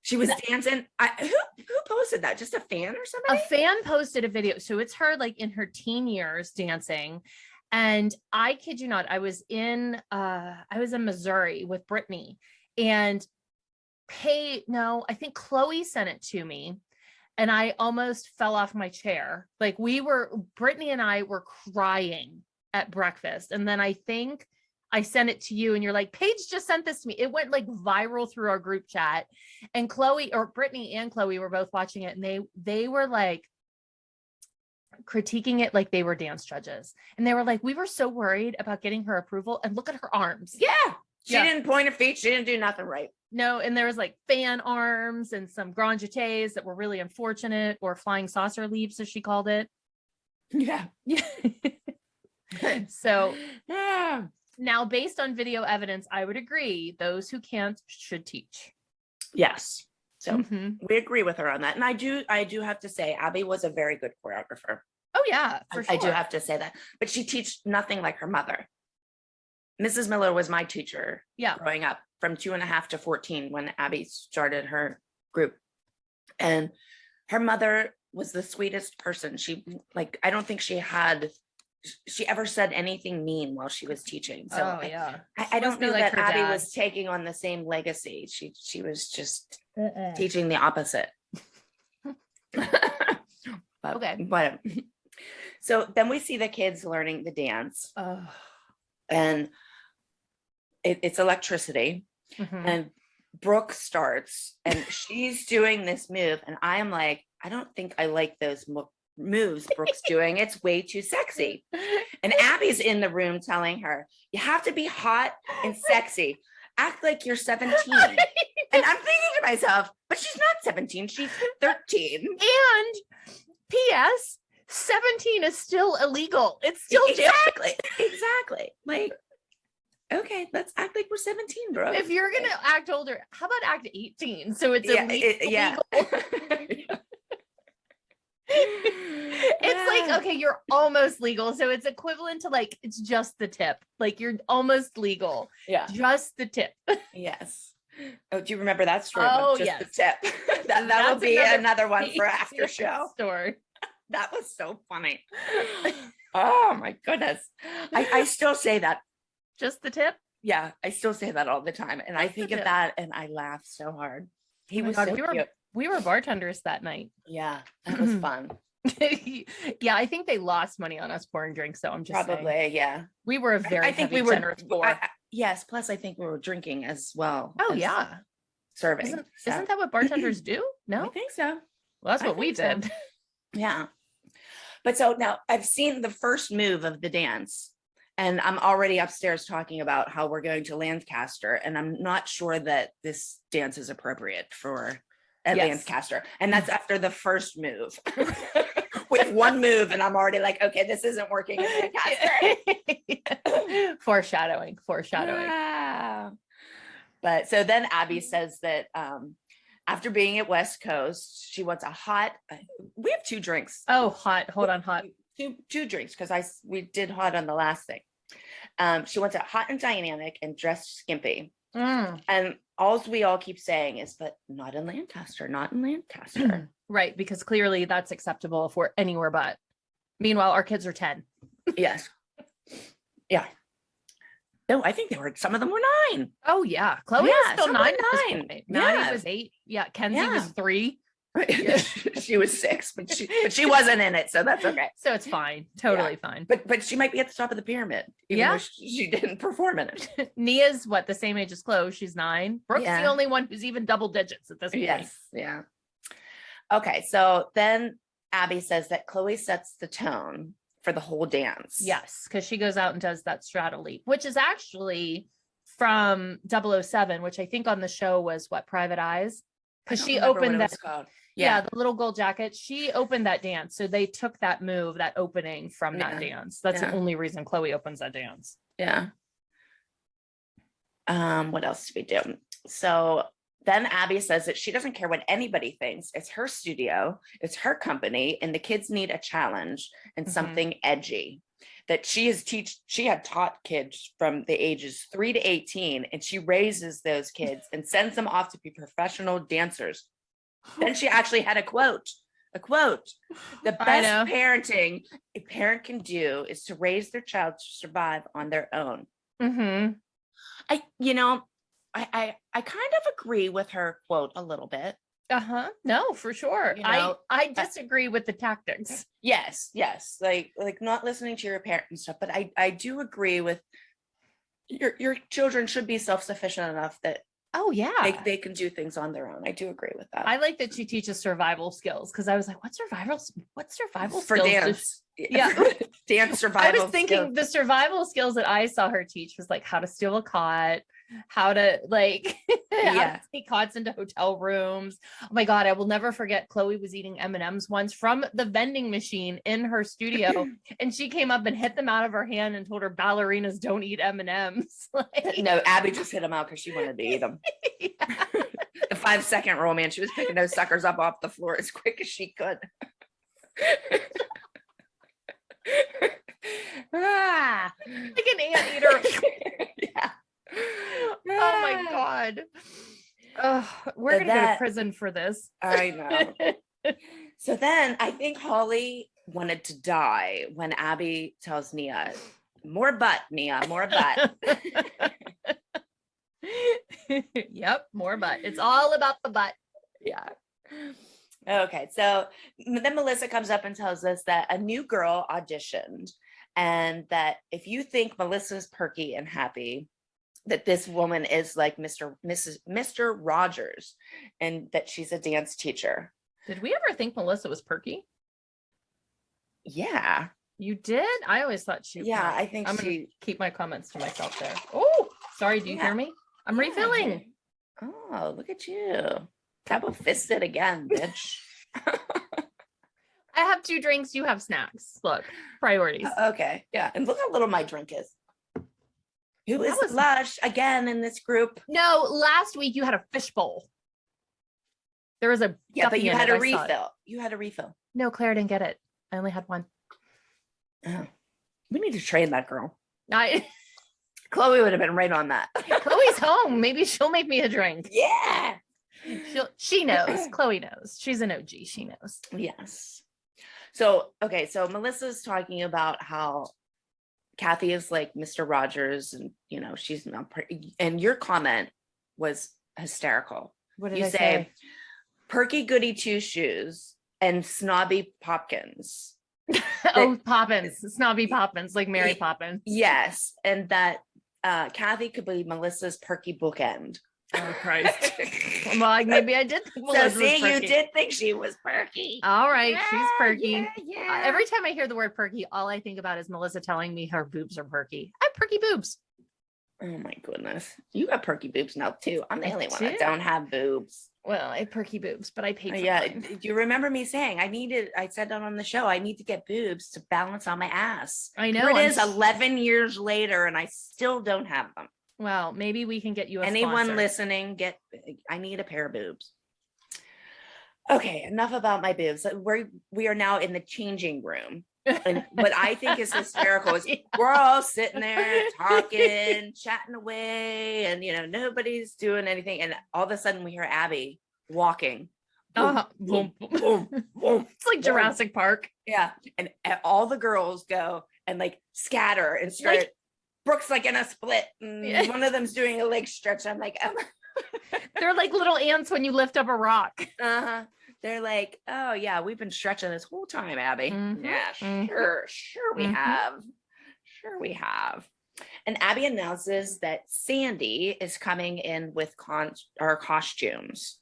she was dancing. Who posted that? Just a fan or somebody? A fan posted a video. So it's her like in her teen years dancing. And I kid you not, I was in Missouri with Brittany and I think Chloe sent it to me and I almost fell off my chair. Like Brittany and I were crying at breakfast. And then I think I sent it to you and you're like, Paige just sent this to me. It went like viral through our group chat and Brittany and Chloe were both watching it and they were like critiquing it like they were dance judges. And they were like, we were so worried about getting her approval and look at her arms. Yeah. She didn't point her feet. She didn't do nothing right. No. And there was like fan arms and some grand jetés that were really unfortunate or flying saucer leaps as she called it. Yeah. So now, based on video evidence, I would agree those who can't should teach. Yes. So we agree with her on that. And I do have to say, Abby was a very good choreographer. Oh, yeah, for sure. I do have to say that. But she teaches nothing like her mother. Mrs. Miller was my teacher growing up. from 2.5 to 14 when Abby started her group. And her mother was the sweetest person. She I don't think she ever said anything mean while she was teaching. So I don't know that Abby was taking on the same legacy. She was just teaching the opposite. But so then we see the kids learning the dance. And it's electricity. And Brooke starts and she's doing this move. And I am like, I don't think I like those moves Brooke's doing. It's way too sexy. And Abby's in the room telling her, you have to be hot and sexy. Act like you're 17. And I'm thinking to myself, but she's not 17. She's 13. And P.S. 17 is still illegal. It's still exactly. Like, okay, let's act like we're 17, bro. If you're gonna act older, how about act 18? So it's illegal. It's like, okay, you're almost legal. So it's equivalent to like, it's just the tip. Like you're almost legal. Yeah. Just the tip. Yes. Oh, do you remember that story? Oh, just yes. the tip. that will be another one for after show. Story. That was so funny. Oh my goodness. I still say that. Just the tip? Yeah, I still say that all the time. And I think of that and I laugh so hard. He was so cute. We were bartenders that night. Yeah, that was fun. Yeah, I think they lost money on us pouring drinks, so I'm just probably saying. Yeah. We were a very generous pour. Yes, plus I think we were drinking as well. Oh yeah. Serving. Isn't that what bartenders do? No? I think so. Well, that's what we did. So. Yeah. But so now I've seen the first move of the dance. And I'm already upstairs talking about how we're going to Lancaster. And I'm not sure that this dance is appropriate for Lancaster. And that's after the first move. We have one move and I'm already like, okay, this isn't working in Lancaster. Foreshadowing. Yeah. But so then Abby says that after being at West Coast, she wants a hot, we have 2 drinks. Oh, hot. Hold on, hot. Two drinks because we did hot on the last thing. She wants it hot and dynamic and dressed skimpy. And we all keep saying is, but not in Lancaster. Right, because clearly that's acceptable if we're anywhere but. Meanwhile, our kids are 10. Yes. Yeah. No, I think some of them were 9. Oh yeah, Chloe was still 9. 9. Maddie was 8. Yeah, Kenzie was 3. She was 6, but she wasn't in it, so that's okay. So it's fine, totally fine. But she might be at the top of the pyramid, even though she didn't perform in it. Nia's the same age as Chloe. She's 9. Brooke's the only one who's even double digits at this point. Yes, yeah. Okay, so then Abby says that Chloe sets the tone for the whole dance. Yes, because she goes out and does that straddle leap, which is actually from 007, which I think on the show was Private Eyes. Because she opened that. Yeah, the little gold jacket. She opened that dance. So they took that move, that opening from that dance. That's the only reason Chloe opens that dance. Yeah. What else do we do? So then Abby says that she doesn't care what anybody thinks. It's her studio, it's her company, and the kids need a challenge and something edgy. That she had taught kids from the ages 3 to 18, and she raises those kids and sends them off to be professional dancers. Then she actually had a quote. The best parenting a parent can do is to raise their child to survive on their own. I kind of agree with her quote a little bit. No, for sure. I disagree with the tactics. Yes. Like not listening to your parent and stuff, but I do agree with your children should be self-sufficient enough that they can do things on their own. I do agree with that. I like that she teaches survival skills because I was like, what survival for skills dance? Dance survival. I was thinking the survival skills that I saw her teach was like how to steal a cot, how to how to sneak cots into hotel rooms. Oh my God, I will never forget. Chloe was eating M&Ms once from the vending machine in her studio, and she came up and hit them out of her hand and told her ballerinas don't eat M&Ms. No, Abby just hit them out because she wanted to eat them. The 5-second rule, man. She was picking those suckers up off the floor as quick as she could. Like an anteater. Yeah. Oh my God. we're gonna go to prison for this. I know. So then I think Holly wanted to die when Abby tells Nia, more butt, Nia, more butt. Yep, more butt. It's all about the butt. Yeah. Okay, so then Melissa comes up and tells us that a new girl auditioned, and that if you think Melissa's perky and happy, that this woman is like Mr. Rogers, and that she's a dance teacher. Did we ever think Melissa was perky? Yeah. You did? I always thought she was. Yeah, I think I'm gonna keep my comments to myself there. Oh, sorry, do you hear me? I'm refilling. Oh, look at you. Double fisted again, bitch. I have 2 drinks, you have snacks. Look, priorities. Okay, yeah. And look how little my drink is. Who is lush again in this group? No, last week you had a fishbowl. There was a but you had a refill. You had a refill. No, Claire didn't get it. I only had 1. Oh, we need to train that girl. I Chloe would have been right on that. Chloe's home. Maybe she'll make me a drink. Yeah. She knows. Chloe knows. She's an OG. She knows. Yes. So, okay. So Melissa's talking about how Kathy is like Mr. Rogers, and she's not pretty. And your comment was hysterical. What did you say? Perky goody 2 shoes and snobby Popkins. Oh, Poppins, snobby Poppins, like Mary Poppins. Yes, and that Kathy could be Melissa's perky bookend. Oh Christ! Well, maybe I did think Melissa was perky. You did think she was perky. All right, she's perky. Yeah. Every time I hear the word perky, all I think about is Melissa telling me her boobs are perky. I have perky boobs. Oh my goodness, you got perky boobs now too. I'm the only one that don't have boobs. Well, I have perky boobs, but I paid for mine. Do you remember me saying I said that on the show, I need to get boobs to balance on my ass. I know. Here it is 11 years later and I still don't have them. Well, maybe we can get you a Anyone sponsor. Listening, I need a pair of boobs. Okay, enough about my boobs. We are now in the changing room. And what I think is hysterical is we're all sitting there talking, chatting away, and nobody's doing anything. And all of a sudden we hear Abby walking. Boom, boom, boom, boom. It's like Jurassic Park. Yeah. And all the girls go and like scatter and start. Brooke's like in a split. And one of them's doing a leg stretch. I'm like, they're like little ants when you lift up a rock. Uh-huh. They're like, oh yeah, we've been stretching this whole time, Abby. Mm-hmm. Yeah, sure we have. Sure we have. And Abby announces that Sandy is coming in with our costumes,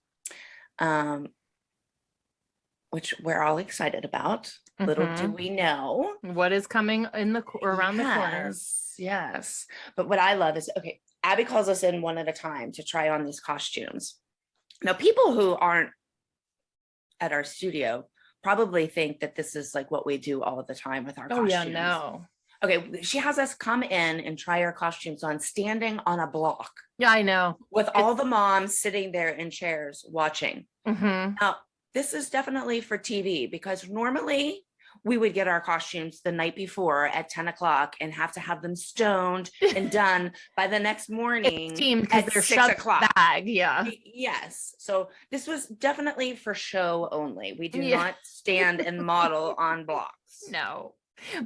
which we're all excited about. Mm-hmm. Little do we know what is coming around the corner. Yes. But what I love is, okay, Abby calls us in one at a time to try on these costumes. Now, people who aren't at our studio probably think that this is like what we do all the time with our costumes. Oh yeah, no. Okay, she has us come in and try our costumes on standing on a block. Yeah, I know. With all the moms sitting there in chairs watching. Mm-hmm. Now, this is definitely for TV because normally we would get our costumes the night before at 10 o'clock and have to have them stoned and done by the next morning at 6 o'clock. Bag, yeah. Yes. So this was definitely for show only. We do not stand and model on blocks. No.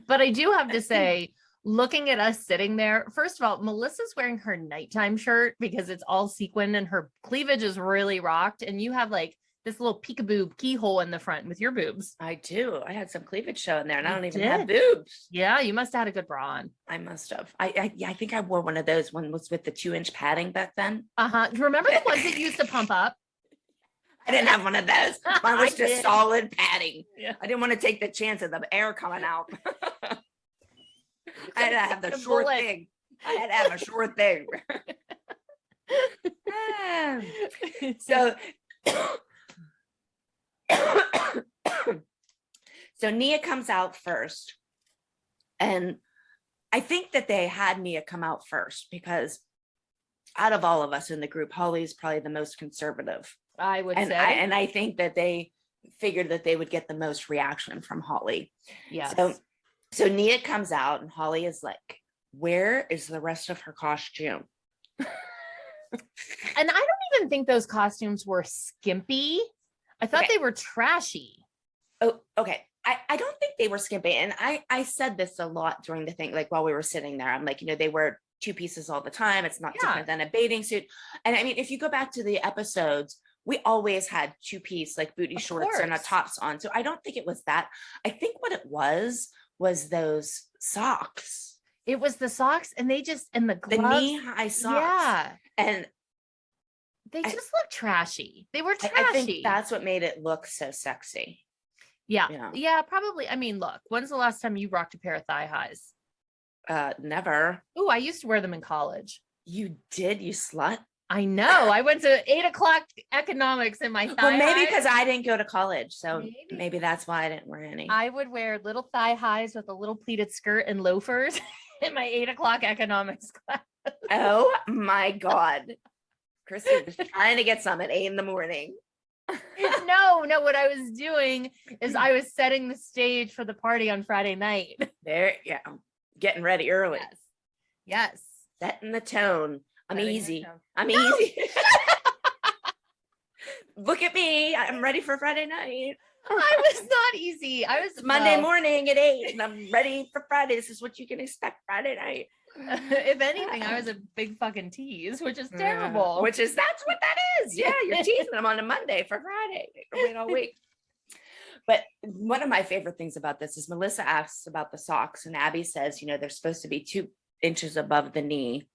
But I do have to say, looking at us sitting there, first of all, Melissa's wearing her nighttime shirt because it's all sequined and her cleavage is really rocked. And you have like this little peekaboo keyhole in the front with your boobs. I do. I had some cleavage showing there and I don't even have boobs. Yeah, you must have had a good bra on. I must have. I think I wore one of those. One was with the 2-inch padding back then. Uh-huh. Remember the ones that used to pump up? I didn't have one of those. Mine was just solid padding. Yeah. I didn't want to take the chance of the air coming out. I had to have the short thing. I had to have a short thing. So Nia comes out first, and I think that they had Nia come out first because out of all of us in the group, Holly's probably the most conservative. I would say. And I think that they figured that they would get the most reaction from Holly. Yes. So Nia comes out and Holly is like, where is the rest of her costume? And I don't didn't think those costumes were skimpy. I thought they were trashy. Oh, okay. I don't think they were skimpy. And I said this a lot during the thing, like while we were sitting there, I'm like, they wear two pieces all the time. It's not different than a bathing suit. And I mean, if you go back to the episodes, we always had two-piece like booty shorts and a tops on. So I don't think it was that. I think what it was those socks. It was the socks, and the gloves. The knee-high socks. Yeah. And they just look trashy. They were trashy. I think that's what made it look so sexy. Yeah, probably. I mean, look, when's the last time you rocked a pair of thigh highs? Never. Oh, I used to wear them in college. You did, you slut? I know. I went to 8 o'clock economics in my thigh Well, maybe highs. because I didn't go to college. So maybe that's why I didn't wear any. I would wear little thigh highs with a little pleated skirt and loafers in my 8 o'clock economics class. Oh my God. Christi was trying to get some at 8 a.m. No, what I was doing is I was setting the stage for the party on Friday night. Getting ready early. Yes. Setting the tone. I'm easy. Look at me. I'm ready for Friday night. I was not easy. I was Monday morning at 8 and I'm ready for Friday. This is what you can expect Friday night. If anything, I was a big fucking tease, which is terrible. That's what that is. Yeah, you're teasing them on a Monday for Friday. Wait all week. But one of my favorite things about this is Melissa asks about the socks, and Abby says, they're supposed to be 2 inches above the knee.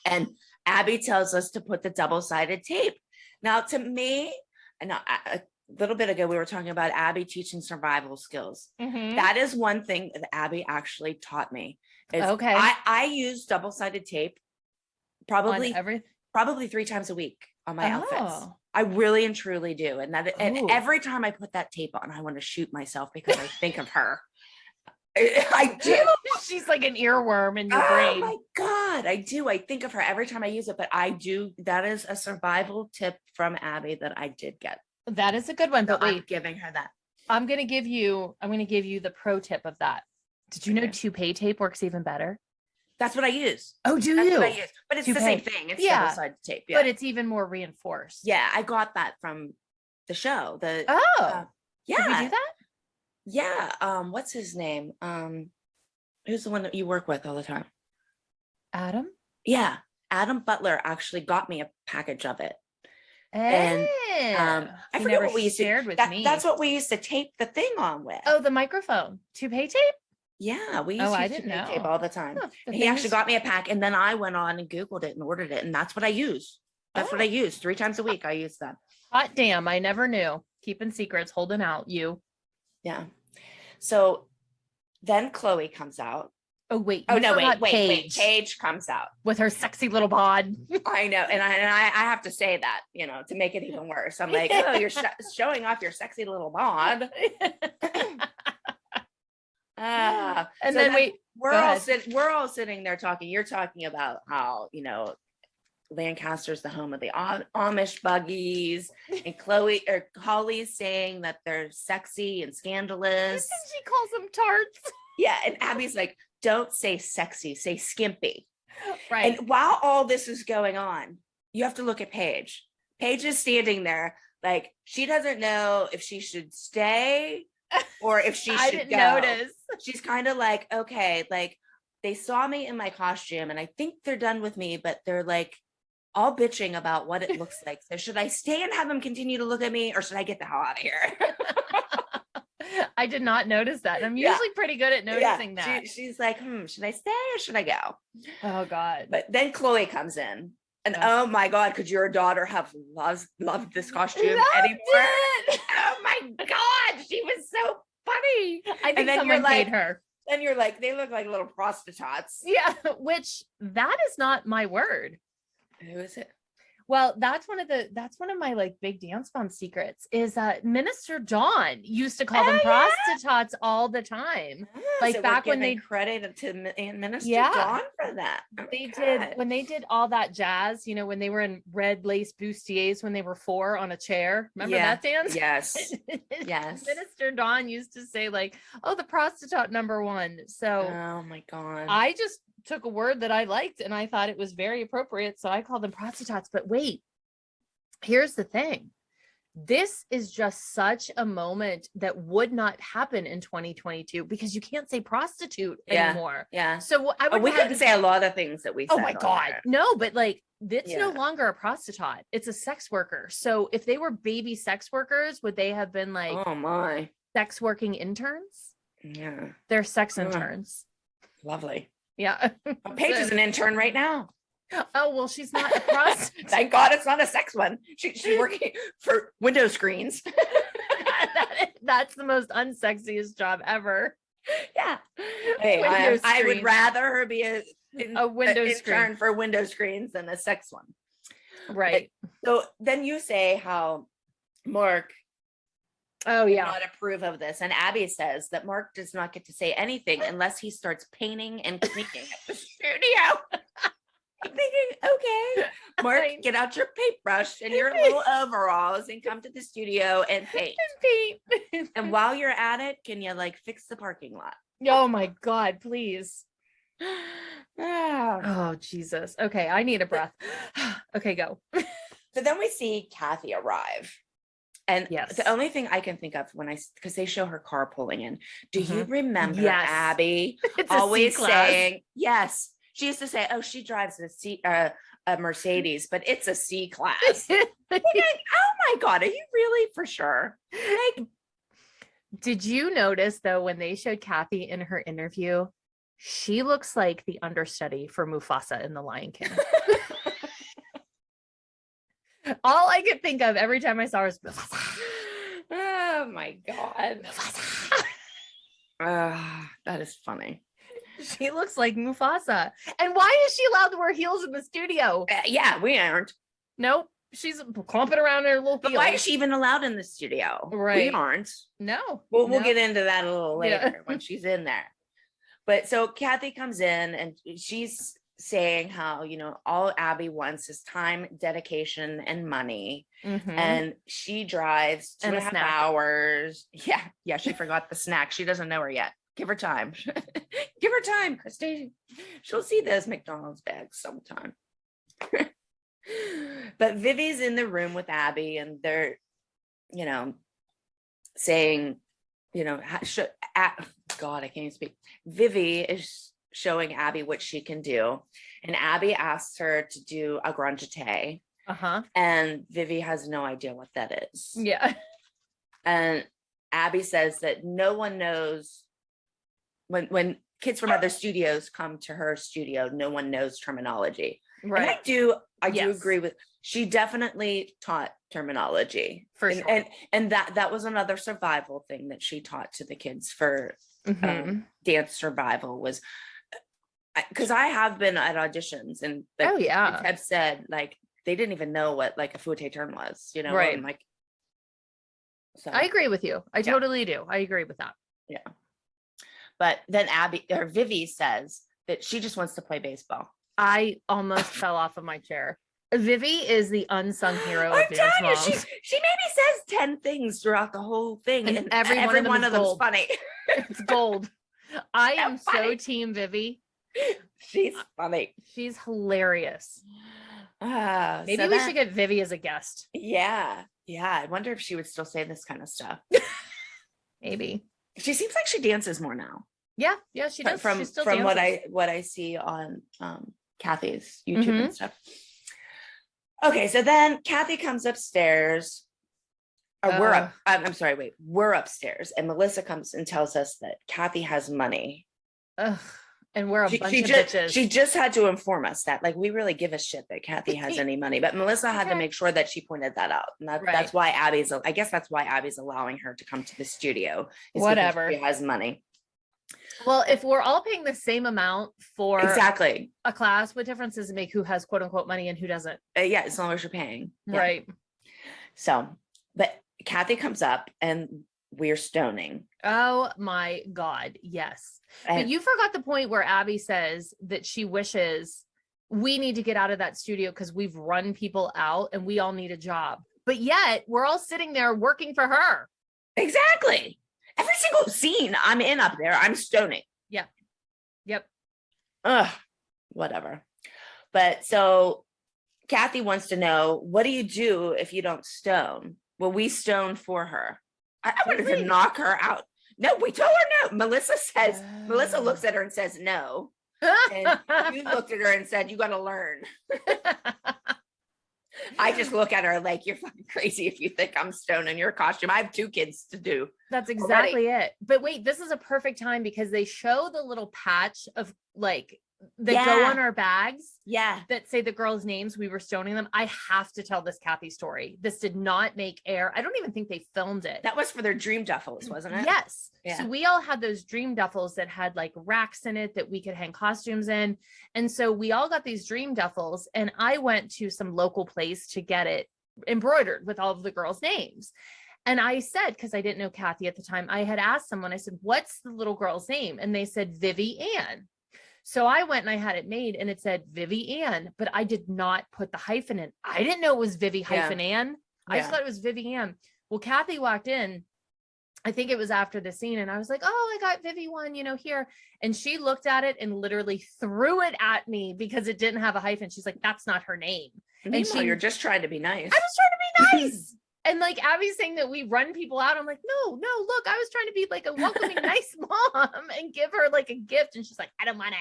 And Abby tells us to put the double-sided tape. Now, to me, and a little bit ago, we were talking about Abby teaching survival skills. Mm-hmm. That is one thing that Abby actually taught me. Okay. I use double-sided tape probably 3 times a week on my outfits. I really and truly do. And every time I put that tape on, I want to shoot myself because I think of her. I do. She's like an earworm in your brain. Oh my God, I do. I think of her every time I use it, but I do. That is a survival tip from Abby that I did get. That is a good one. But wait, I'm giving her that. I'm going to give you the pro tip of that. Did you know toupee tape works even better? That's what I use. Oh, That's what I use. But it's the same thing. It's double-sided tape. Yeah. But it's even more reinforced. Yeah, I got that from the show. Yeah. Did we do that? Yeah. What's his name? Who's the one that you work with all the time? Adam? Yeah. Adam Butler actually got me a package of it. And I forget what we used shared with me. That's what we used to tape the thing on with. Oh, the microphone. Toupee tape? Yeah, we used to use toupee tape all the time. He actually got me a pack, and then I went on and Googled it and ordered it, and that's what I use. That's what I use 3 times a week. I use that. Hot damn, I never knew. Keeping secrets, holding out, you. Yeah. So then Chloe comes out. Oh, wait. Wait. Paige comes out with her sexy little bod. I know. And I have to say that, to make it even worse. I'm like, oh, you're showing off your sexy little bod. And so then we're all sitting there talking. You're talking about how, Lancaster's the home of the Amish buggies, and Holly's saying that they're sexy and scandalous. She calls them tarts. Yeah, and Abby's like, don't say sexy, say skimpy. Right. And while all this is going on, you have to look at Paige. Paige is standing there like she doesn't know if she should stay or if she should I didn't go. notice. She's kind of like, okay, like they saw me in my costume and I think they're done with me, but they're like all bitching about what it looks like. So should I stay and have them continue to look at me, or should I get the hell out of here? I did not notice that. I'm usually pretty good at noticing that. She's like, should I stay or should I go? Oh God. But then Chloe comes in. And oh my God, could your daughter have loved this costume anymore? Oh my God, she was so funny. I think someone paid her. Then you're like, they look like little prostitutes. Yeah, which that is not my word. Who is it? Well, that's one of my like big dance bomb secrets is Minister Dawn used to call them prostitutes all the time. Like so back when they credit to Minister Dawn for that. They did when they did all that jazz, when they were in red lace bustiers when they were 4 on a chair. Remember that dance? Yes. Yes. Minister Dawn used to say like, oh, the prostitute number 1. So oh my God. I just took a word that I liked and I thought it was very appropriate. So I called them prostitutes. But wait, here's the thing. This is just such a moment that would not happen in 2022 because you can't say prostitute anymore. Yeah. So I would we couldn't say a lot of things that we said. Oh my God. There. No, but like it's no longer a prostitute. It's a sex worker. So if they were baby sex workers, would they have been like, oh my, sex working interns? Yeah. They're sex interns. Lovely. Yeah. Paige is an intern right now. Oh, well, she's not a prostitute. Thank God it's not a sex one. She's working for window screens. That's the most unsexiest job ever. Yeah. Hey, I would rather her be a window intern for window screens than a sex one. Right. So then you say how Mark did not approve of this. And Abby says that Mark does not get to say anything unless he starts painting and cleaning at the studio. I'm thinking, okay, Mark, get out your paintbrush and your little overalls and come to the studio and paint. And while you're at it, can you like fix the parking lot? Oh my God, please. Oh, Jesus. Okay, I need a breath. Okay, go. So then we see Kathy arrive. And the only thing I can think of because they show her car pulling in. Do you remember Abby always saying, yes, she used to say, oh, she drives a Mercedes, but it's a C class. Like, oh my God, are you really for sure? Like, did you notice though, when they showed Kathy in her interview, she looks like the understudy for Mufasa in The Lion King. All I could think of every time I saw her was Mufasa. Oh my God. That is funny. She looks like Mufasa. And why is she allowed to wear heels in the studio? Yeah, we aren't. Nope. She's clumping around in her little But heels. why is she even allowed in the studio? Right. We aren't. No. We'll get into that a little later when she's in there. But so Kathy comes in and she's saying how, all Abby wants is time, dedication, and money. And she drives 2.5 hours. Yeah, she forgot the snack. She doesn't know her yet. Give her time. Give her time, Christi. She'll see those McDonald's bags sometime. But Vivi's in the room with Abby and they're, saying, God, I can't even speak. Vivi is showing Abby what she can do. And Abby asks her to do a grand jeté. And Vivi has no idea what that is. Yeah. And Abby says that no one knows when kids from other studios come to her studio, no one knows terminology. Right. And I do agree with, she definitely taught terminology for sure. And that was another survival thing that she taught to the kids for dance survival was, because I have been at auditions and kids have said like they didn't even know what like a fouette turn was, right? And, like, so I agree with you. I totally do. I agree with that. Yeah. But then Vivi says that she just wants to play baseball. I almost fell off of my chair. Vivi is the unsung hero of Dance Moms. She maybe says 10 things throughout the whole thing, and every one of them is funny. It's gold. I am so team Vivi. She's funny. She's hilarious. Maybe we should get Vivi as a guest. Yeah. I wonder if she would still say this kind of stuff. Maybe. She seems like she dances more now. Yeah, she does. From what I see on Kathy's YouTube and stuff. Okay, so then Kathy comes upstairs. We're upstairs, and Melissa comes and tells us that Kathy has money. And we're a bunch of bitches. She just had to inform us that, like, we really give a shit that Kathy has any money, but Melissa had to make sure that she pointed that out, and that's why Abby's allowing her to come to the studio. Whatever, she has money. Well, if we're all paying the same amount for exactly a class, what difference does it make who has quote unquote money and who doesn't? As long as you're paying, right? So, but Kathy comes up and we're stoning. Oh my God. Yes. But you forgot the point where Abby says that she wishes we need to get out of that studio because we've run people out and we all need a job. But yet we're all sitting there working for her. Exactly. Every single scene I'm in up there, I'm stoning. Yeah. Yep. Whatever. But so Kathy wants to know, what do you do if you don't stone? Well, we stone for her. I wanted to knock her out. No, we told her no. Melissa looks at her and says no. And you looked at her and said, you got to learn. I just look at her like, you're fucking crazy if you think I'm stoning your costume. I have 2 kids to do. That's exactly it. But wait, this is a perfect time because they show the little patch of like that go on our bags. Yeah. That say the girls' names. We were stoning them. I have to tell this Kathy story. This did not make air. I don't even think they filmed it. That was for their dream duffels, wasn't it? Yes. Yeah. So we all had those dream duffels that had like racks in it that we could hang costumes in. And so we all got these dream duffels, and I went to some local place to get it embroidered with all of the girls' names. And I said, because I didn't know Kathy at the time, I had asked someone, I said, what's the little girl's name? And they said, Vivi Ann. So I went and I had it made, and it said Vivi Ann, but I did not put the hyphen in. I didn't know it was Vivi hyphen Ann. I just thought it was Vivi Ann. Well, Kathy walked in, I think it was after the scene, and I was like, oh, I got Vivi one, here. And she looked at it and literally threw it at me because it didn't have a hyphen. She's like, that's not her name. And you're just trying to be nice. I was trying to be nice. And like Abby's saying that we run people out. I'm like, no, look, I was trying to be like a welcoming, nice mom and give her like a gift. And she's like, I don't want it.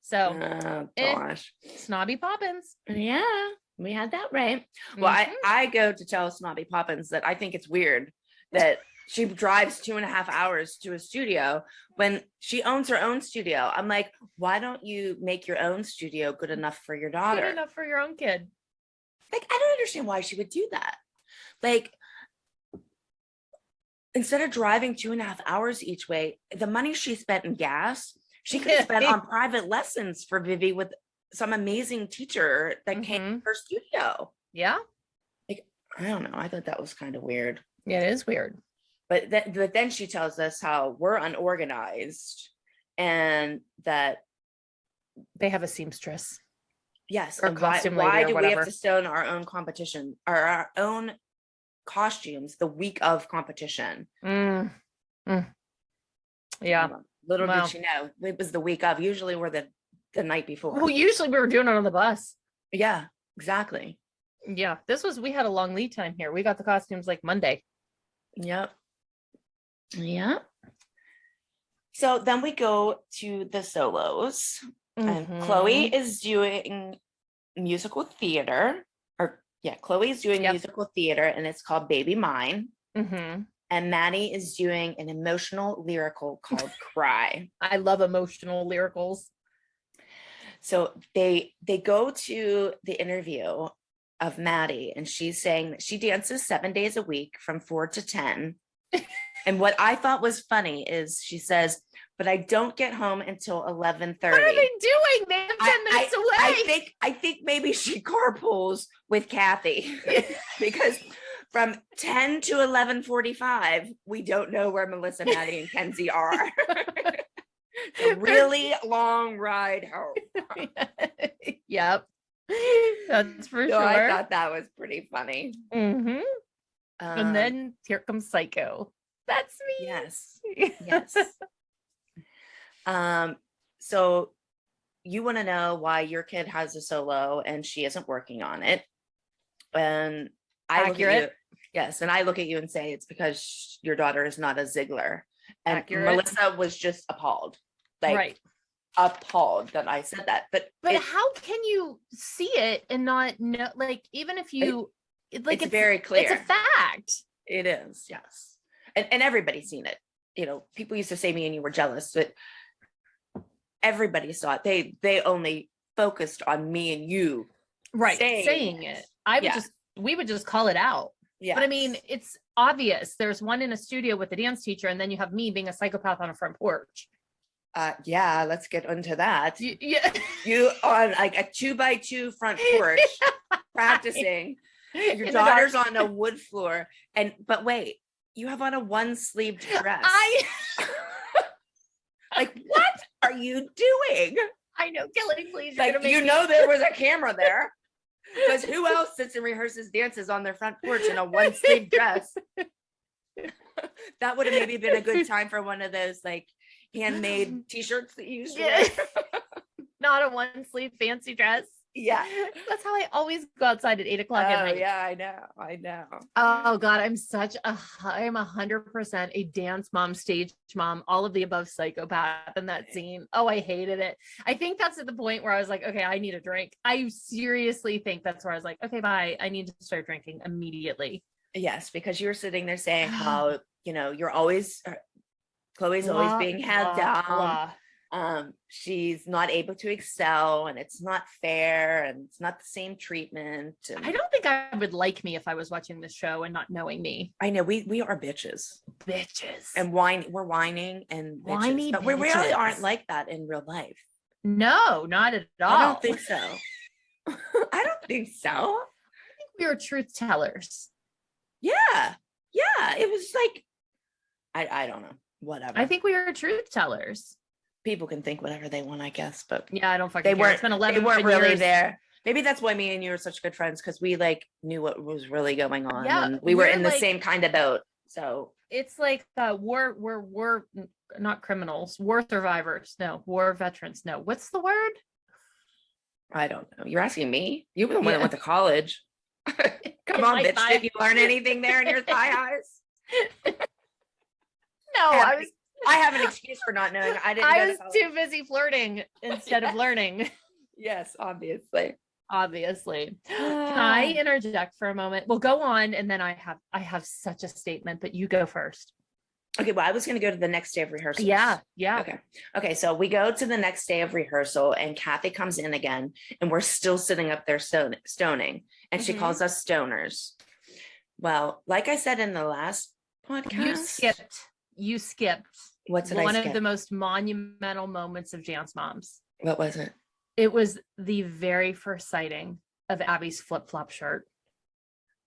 So, gosh. Snobby Poppins. Yeah, we had that right. Well, I go to tell Snobby Poppins that I think it's weird that she drives 2.5 hours to a studio when she owns her own studio. I'm like, why don't you make your own studio good enough for your daughter? Good enough for your own kid. Like, I don't understand why she would do that. Like, instead of driving 2.5 hours each way, the money she spent in gas, she could have spent on private lessons for Vivi with some amazing teacher that came to her studio. Yeah. Like, I don't know. I thought that was kind of weird. Yeah, it is weird. But then she tells us how we're unorganized and that they have a seamstress. Yes. Or why do we have to stone our own competition or our own costumes the week of competition? Yeah. Little did she know it was the week of. Usually we're the night before. Well, usually we were doing it on the bus. Yeah, exactly. Yeah. We had a long lead time here. We got the costumes like Monday. Yep. Yeah. So then we go to the solos. And Chloe is doing musical theater. Chloe is doing musical theater, and it's called Baby Mine. And Maddie is doing an emotional lyrical called Cry. I love emotional lyricals. So they go to the interview of Maddie, and she's saying that she dances 7 days a week from 4 to 10. And what I thought was funny is she says, but I don't get home until 11:30. What are they doing? They're 10 minutes away. I think maybe she carpools with Kathy because from 10 to 11:45, we don't know where Melissa, Maddie, and Kenzie are. A really long ride home. Yep. That's for sure. I thought that was pretty funny. And then here comes Psycho. That's me. Yes. Yes. So you want to know why your kid has a solo and she isn't working on it. And I look at you. Yes. And I look at you and say, it's because your daughter is not a Ziegler. And Melissa was just appalled. Like appalled that I said that. But how can you see it and not know, like, even if you it's very clear. It's a fact. It is, yes. And everybody's seen it. People used to say me and you were jealous, but everybody saw it. They only focused on me and you saying it. We would just call it out. Yeah. But I mean, it's obvious. There's one in a studio with the dance teacher, and then you have me being a psychopath on a front porch. Let's get into that. You on like a 2x2 front porch practicing. Your daughter's on a wood floor, but wait, you have on a one-sleeved dress. Like, what are you doing? I know, Kelly, please. Like, there was a camera there. Because who else sits and rehearses dances on their front porch in a one-sleeved dress? That would have maybe been a good time for one of those like handmade t-shirts that you used to wear. Not a one-sleeve fancy dress. Yeah. That's how I always go outside at 8 o'clock at night. Yeah, I know. Oh God, I'm 100% a dance mom, stage mom, all of the above psychopath in that scene. Oh, I hated it. I think that's at the point where I was like, okay, I need a drink. I seriously think that's where I was like, okay, bye. I need to start drinking immediately. Yes, because you were sitting there saying how, you're always, Chloe's always being held down. She's not able to excel, and it's not fair, and it's not the same treatment. And I don't think I would like me if I was watching this show and not knowing me. I know we are bitches, and we're whining and whiny bitches, but we really aren't like that in real life. No, not at all. I don't think so. I don't think so. I think we were truth tellers. Yeah, it was like, I don't know, whatever. I think we were truth tellers. People can think whatever they want, I guess, but yeah, I don't fucking care. It's been 11 they weren't years. really there. Maybe that's why me and you are such good friends, because we like knew what was really going on. Yeah, and we were in the same kind of boat. So it's like we're not criminals, war survivors. No, war veterans. No, what's the word? I don't know. You're asking me? You were the one that went to college. Come on, bitch. Did you learn anything there in your thigh highs? No, I have an excuse for not knowing. I was too busy flirting instead of learning. Yes, obviously. Can I interject for a moment? We'll go on, and then I have such a statement, but you go first. Okay, well, I was going to go to the next day of rehearsal. Yeah. Okay, so we go to the next day of rehearsal, and Kathy comes in again, and we're still sitting up there stoning, and she calls us stoners. Well, like I said in the last podcast, you skipped one of the most monumental moments of Dance Moms. What was it? It was the very first sighting of Abby's flip-flop shirt.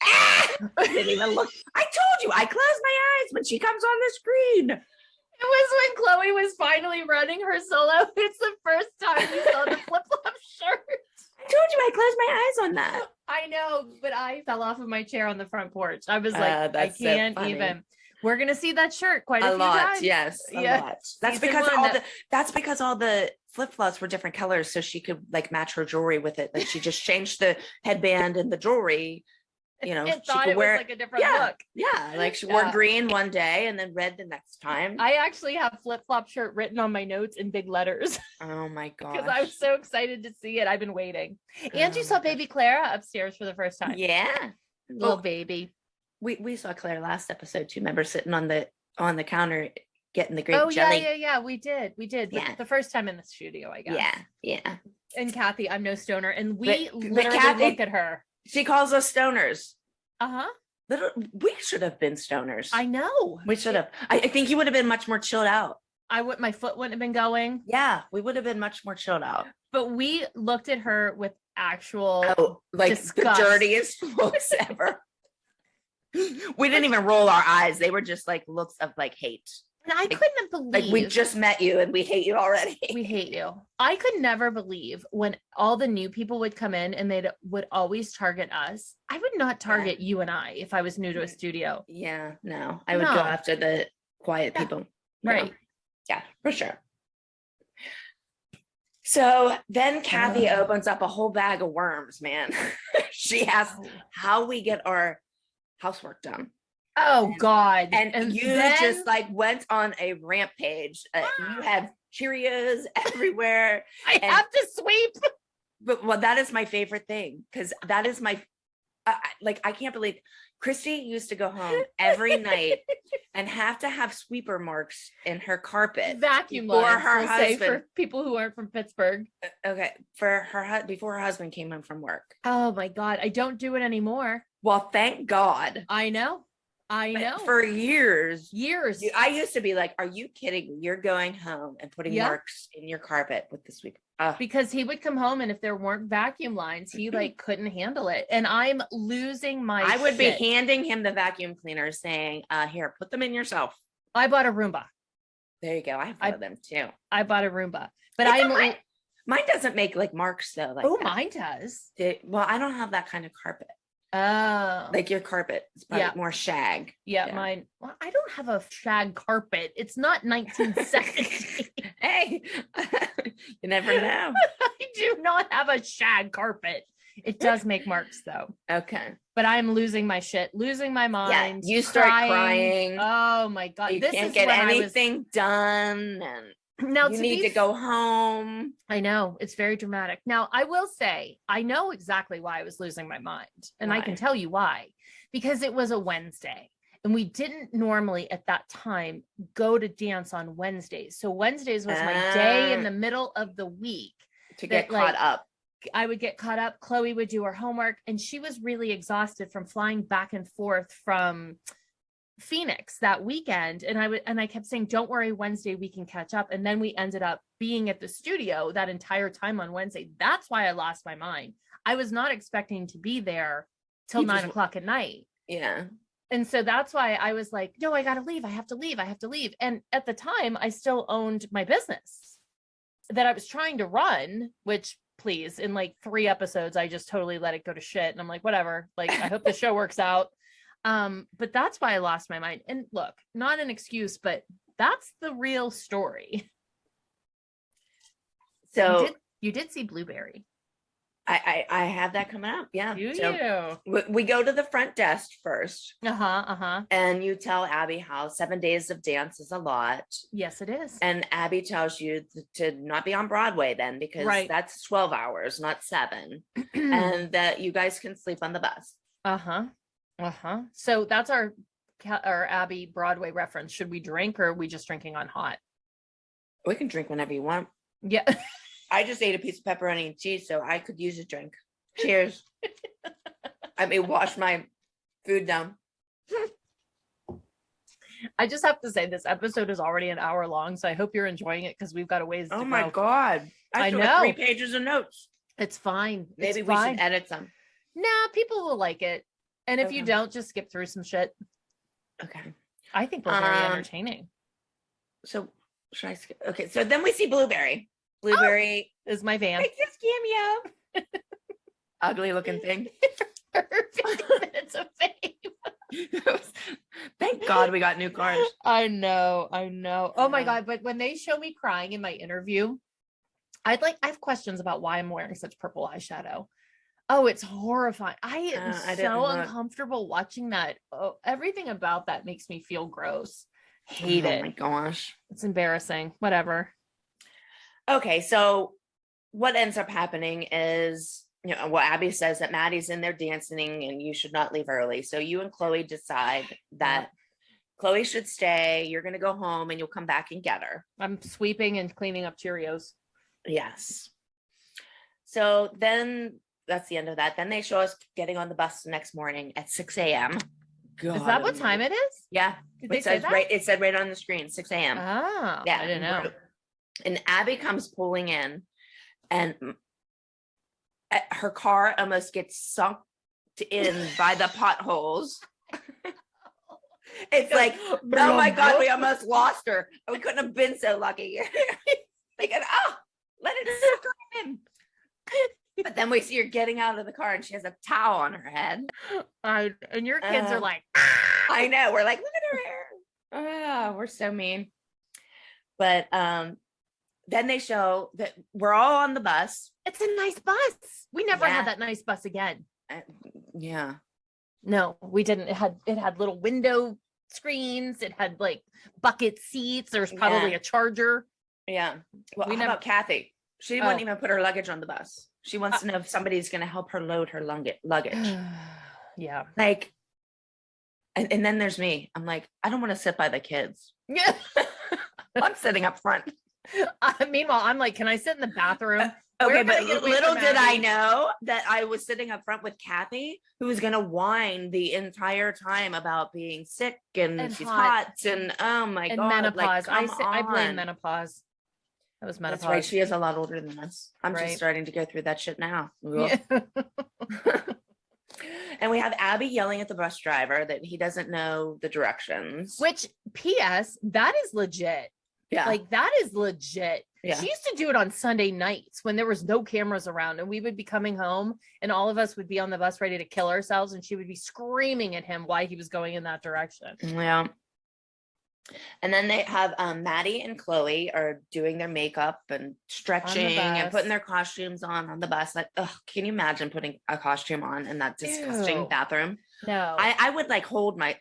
I didn't even look. I told you, I close my eyes when she comes on the screen. It was when Chloe was finally running her solo. It's the first time we saw the flip-flop shirt. I told you, I closed my eyes on that. I know, but I fell off of my chair on the front porch. I was like, I can't even. We're gonna see that shirt quite a few times. Yes, a lot. That's because all the flip-flops were different colors, so she could like match her jewelry with it. Like she just changed the headband and the jewelry. She could wear like a different look. Yeah, like she wore green one day and then red the next time. I actually have flip-flop shirt written on my notes in big letters. Oh my god! Because I was so excited to see it. I've been waiting. And you saw baby Clara upstairs for the first time. Yeah, little baby. We saw Claire last episode too. Remember sitting on the counter getting the grape jelly? Yeah. We did. Yeah. The first time in the studio, I guess. Yeah. And Kathy, I'm no stoner, and we literally look at her. She calls us stoners. We should have been stoners. I know. We should have. I think you would have been much more chilled out. My foot wouldn't have been going. Yeah, we would have been much more chilled out. But we looked at her with actual disgust. The dirtiest looks ever. We didn't even roll our eyes. They were just like looks of like hate. And I couldn't believe, like, we just met you and we hate you already. We hate you. I could never believe when all the new people would come in and they would always target us. I would not target you and I if I was new to a studio. Yeah, no, I would go after the quiet people. Right. Yeah, for sure. So then Kathy opens up a whole bag of worms, man. She asks how we get our housework done. Oh God. And you then just like went on a rampage. You have Cheerios everywhere. I have to sweep. But that is my favorite thing, because that is my I can't believe Christy used to go home every night and have to have sweeper marks in her carpet. Vacuum for lines, her husband. for people who aren't from Pittsburgh. Okay, for her before her husband came home from work. Oh my God, I don't do it anymore. Well, thank God. I know. For years. I used to be like, are you kidding me? You're going home and putting marks in your carpet with the sweeper. Because he would come home and if there weren't vacuum lines, he like couldn't handle it. And I'm losing my I would be handing him the vacuum cleaner saying, here, put them in yourself. I bought a Roomba. There you go. I have one of them too. I bought a Roomba. But mine doesn't make like marks though. Like mine does. Well, I don't have that kind of carpet. Oh, like your carpet is probably more shag. Yeah, mine. Well, I don't have a shag carpet. It's not 1970. Hey, you never know. I do not have a shag carpet. It does make marks though. Okay. But I'm losing my shit, losing my mind. Yeah, you start crying. Oh my God. You can't get anything done. And now you need to go home. I know, it's very dramatic. Now, I will say, I know exactly why I was losing my mind. And I can tell you why. Because it was a Wednesday. And we didn't normally at that time go to dance on Wednesdays. So Wednesdays was my day in the middle of the week. To get caught up. I would get caught up. Chloe would do her homework. And she was really exhausted from flying back and forth from Phoenix that weekend. And I kept saying, don't worry, Wednesday we can catch up. And then we ended up being at the studio that entire time on Wednesday. That's why I lost my mind. I was not expecting to be there till 9 o'clock at night. Yeah. And so that's why I was like, no, I got to leave. I have to leave. I have to leave. And at the time I still owned my business that I was trying to run, which please, in like 3 episodes, I just totally let it go to shit. And I'm like, whatever, like, I hope the show works out. But that's why I lost my mind. And look, not an excuse, but that's the real story. So you did see Blueberry. I have that coming up. Yeah. You. We go to the front desk first. Uh-huh. And you tell Abby how 7 days of dance is a lot. Yes, it is. And Abby tells you to not be on Broadway then, because that's 12 hours, not 7. And that you guys can sleep on the bus. So that's our Abby Broadway reference. Should we drink, or are we just drinking on hot? We can drink whenever you want. Yeah. I just ate a piece of pepperoni and cheese, so I could use a drink. Cheers. I may wash my food down. I just have to say, this episode is already an hour long, so I hope you're enjoying it, because we've got a ways to go. Oh my God. I know. 3 pages of notes. It's fine. Maybe we should edit some. Nah, people will like it. And if you don't, just skip through some shit. Okay. I think we're very entertaining. So should I skip? Okay. So then we see Blueberry. Blueberry is my van. Makes this cameo. Ugly looking thing. 50 minutes of fame. Thank God we got new cars. I know. Oh my God. But when they show me crying in my interview, I have questions about why I'm wearing such purple eyeshadow. Oh, it's horrifying. I am so uncomfortable watching that. Oh, everything about that makes me feel gross. Hate it. Oh my gosh. It's embarrassing. Whatever. Okay, so what ends up happening is, Abby says that Maddie's in there dancing and you should not leave early. So you and Chloe decide that Chloe should stay. You're going to go home and you'll come back and get her. I'm sweeping and cleaning up Cheerios. Yes. So then that's the end of that. Then they show us getting on the bus the next morning at 6 a.m. God, is that what time it is? Yeah. Did they say that? It said right on the screen, 6 a.m. Oh, yeah. I didn't know. And Abby comes pulling in, and her car almost gets sunk in by the potholes. It's like, oh my God, we almost lost her. We couldn't have been so lucky. Thinking, let it suck in. But then we see her getting out of the car and she has a towel on her head. And your kids are like, I know. We're like, look at her hair. Oh, we're so mean. But then they show that we're all on the bus. It's a nice bus. We never had that nice bus again. Yeah. No, we didn't. It had little window screens. It had like bucket seats. There's probably a charger. Yeah. Well, how about Kathy? She wouldn't even put her luggage on the bus. She wants to know if somebody's going to help her load her luggage. Yeah. Like, and then there's me. I'm like, I don't want to sit by the kids. Yeah. I'm sitting up front. Meanwhile, I'm like, can I sit in the bathroom? Okay, but little did I know that I was sitting up front with Kathy, who was going to whine the entire time about being sick and she's hot and oh my God. Menopause. Like, I blame menopause. That was menopause. That's right. She is a lot older than us. I'm just starting to go through that shit now. Yeah. And we have Abby yelling at the bus driver that he doesn't know the directions. Which, P.S., that is legit. Yeah. Like, that is legit. Yeah. She used to do it on Sunday nights when there was no cameras around, and we would be coming home and all of us would be on the bus ready to kill ourselves, and she would be screaming at him why he was going in that direction. Yeah. And then they have Maddie and Chloe are doing their makeup and stretching and putting their costumes on the bus. Like, ugh, can you imagine putting a costume on in that disgusting bathroom? No. I would like hold my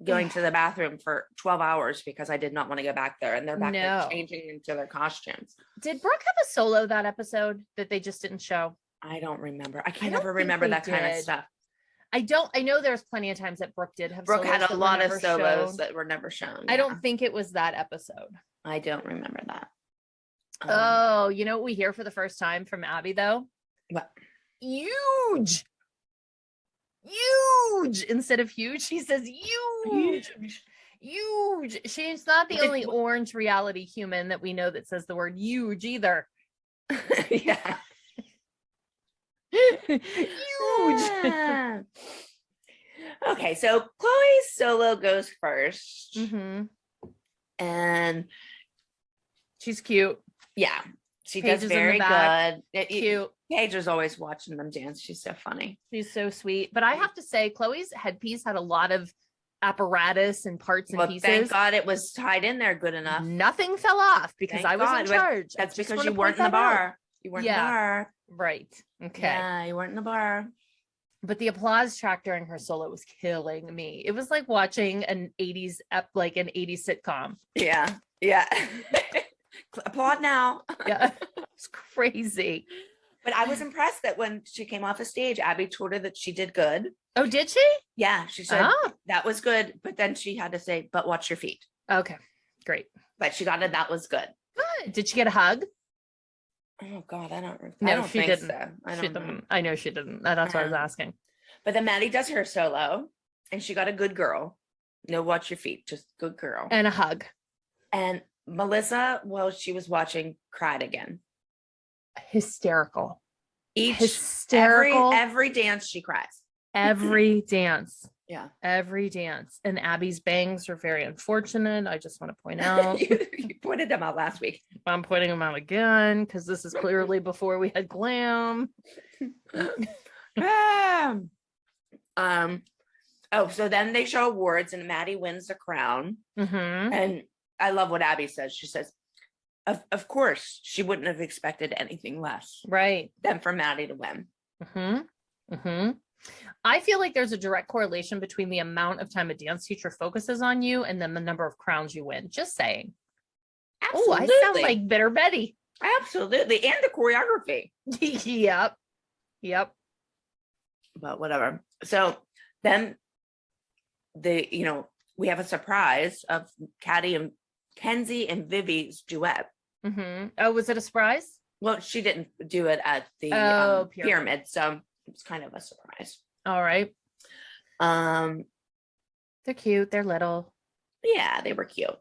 going to the bathroom for 12 hours because I did not want to go back there, and they're back there changing into their costumes. Did Brooke have a solo that episode that they just didn't show? I don't remember. I can never remember that kind of stuff. I know there's plenty of times that Brooke did have Brooke had a lot of solos that were never shown. I don't think it was that episode. I don't remember that. Oh, you know what we hear for the first time from Abby though? What? Huge. Instead of huge, she says huge. She's not the only orange reality human that we know that says the word huge either. Yeah. Huge. Okay, so Chloe's solo goes first. And she's cute. Yeah, she does very good. Cute. Paige is always watching them dance. She's so funny. She's so sweet. But I have to say, Chloe's headpiece had a lot of apparatus and parts and pieces. Thank God it was tied in there good enough. Nothing fell off because I was in charge. That's because you weren't in the bar. You weren't in the bar. Right. Okay. Yeah, you weren't in the bar. But the applause track during her solo was killing me. It was like watching an 80s sitcom. Yeah. Yeah. Applaud now. Yeah. It's crazy. But I was impressed that when she came off the stage, Abby told her that she did good. Oh, did she? Yeah. She said that was good. But then she had to say, but watch your feet. Okay. Great. But she got it. That was good. Good. Did she get a hug? Oh God, I don't she think didn't. So. I know she didn't. That's what I was asking. But then Maddie does her solo and she got a good girl. No, watch your feet, just good girl. And a hug. And Melissa, while she was watching, cried again. Hysterical. Every dance she cries. Every dance. Yeah. Every dance. And Abby's bangs are very unfortunate. I just want to point out. You pointed them out last week. I'm pointing them out again because this is clearly before we had glam. So then they show awards and Maddie wins the crown. And I love what Abby says. She says, of course, she wouldn't have expected anything less. Right. Than for Maddie to win. I feel like there's a direct correlation between the amount of time a dance teacher focuses on you and then the number of crowns you win. Just saying. Oh, I sound like Bitter Betty. Absolutely. And the choreography. Yep. But whatever. So then we have a surprise of Kenzie and Vivi's duet. Oh, was it a surprise? Well, she didn't do it at the pyramid, so it's kind of a surprise. All right. They're cute. They're little. Yeah, they were cute.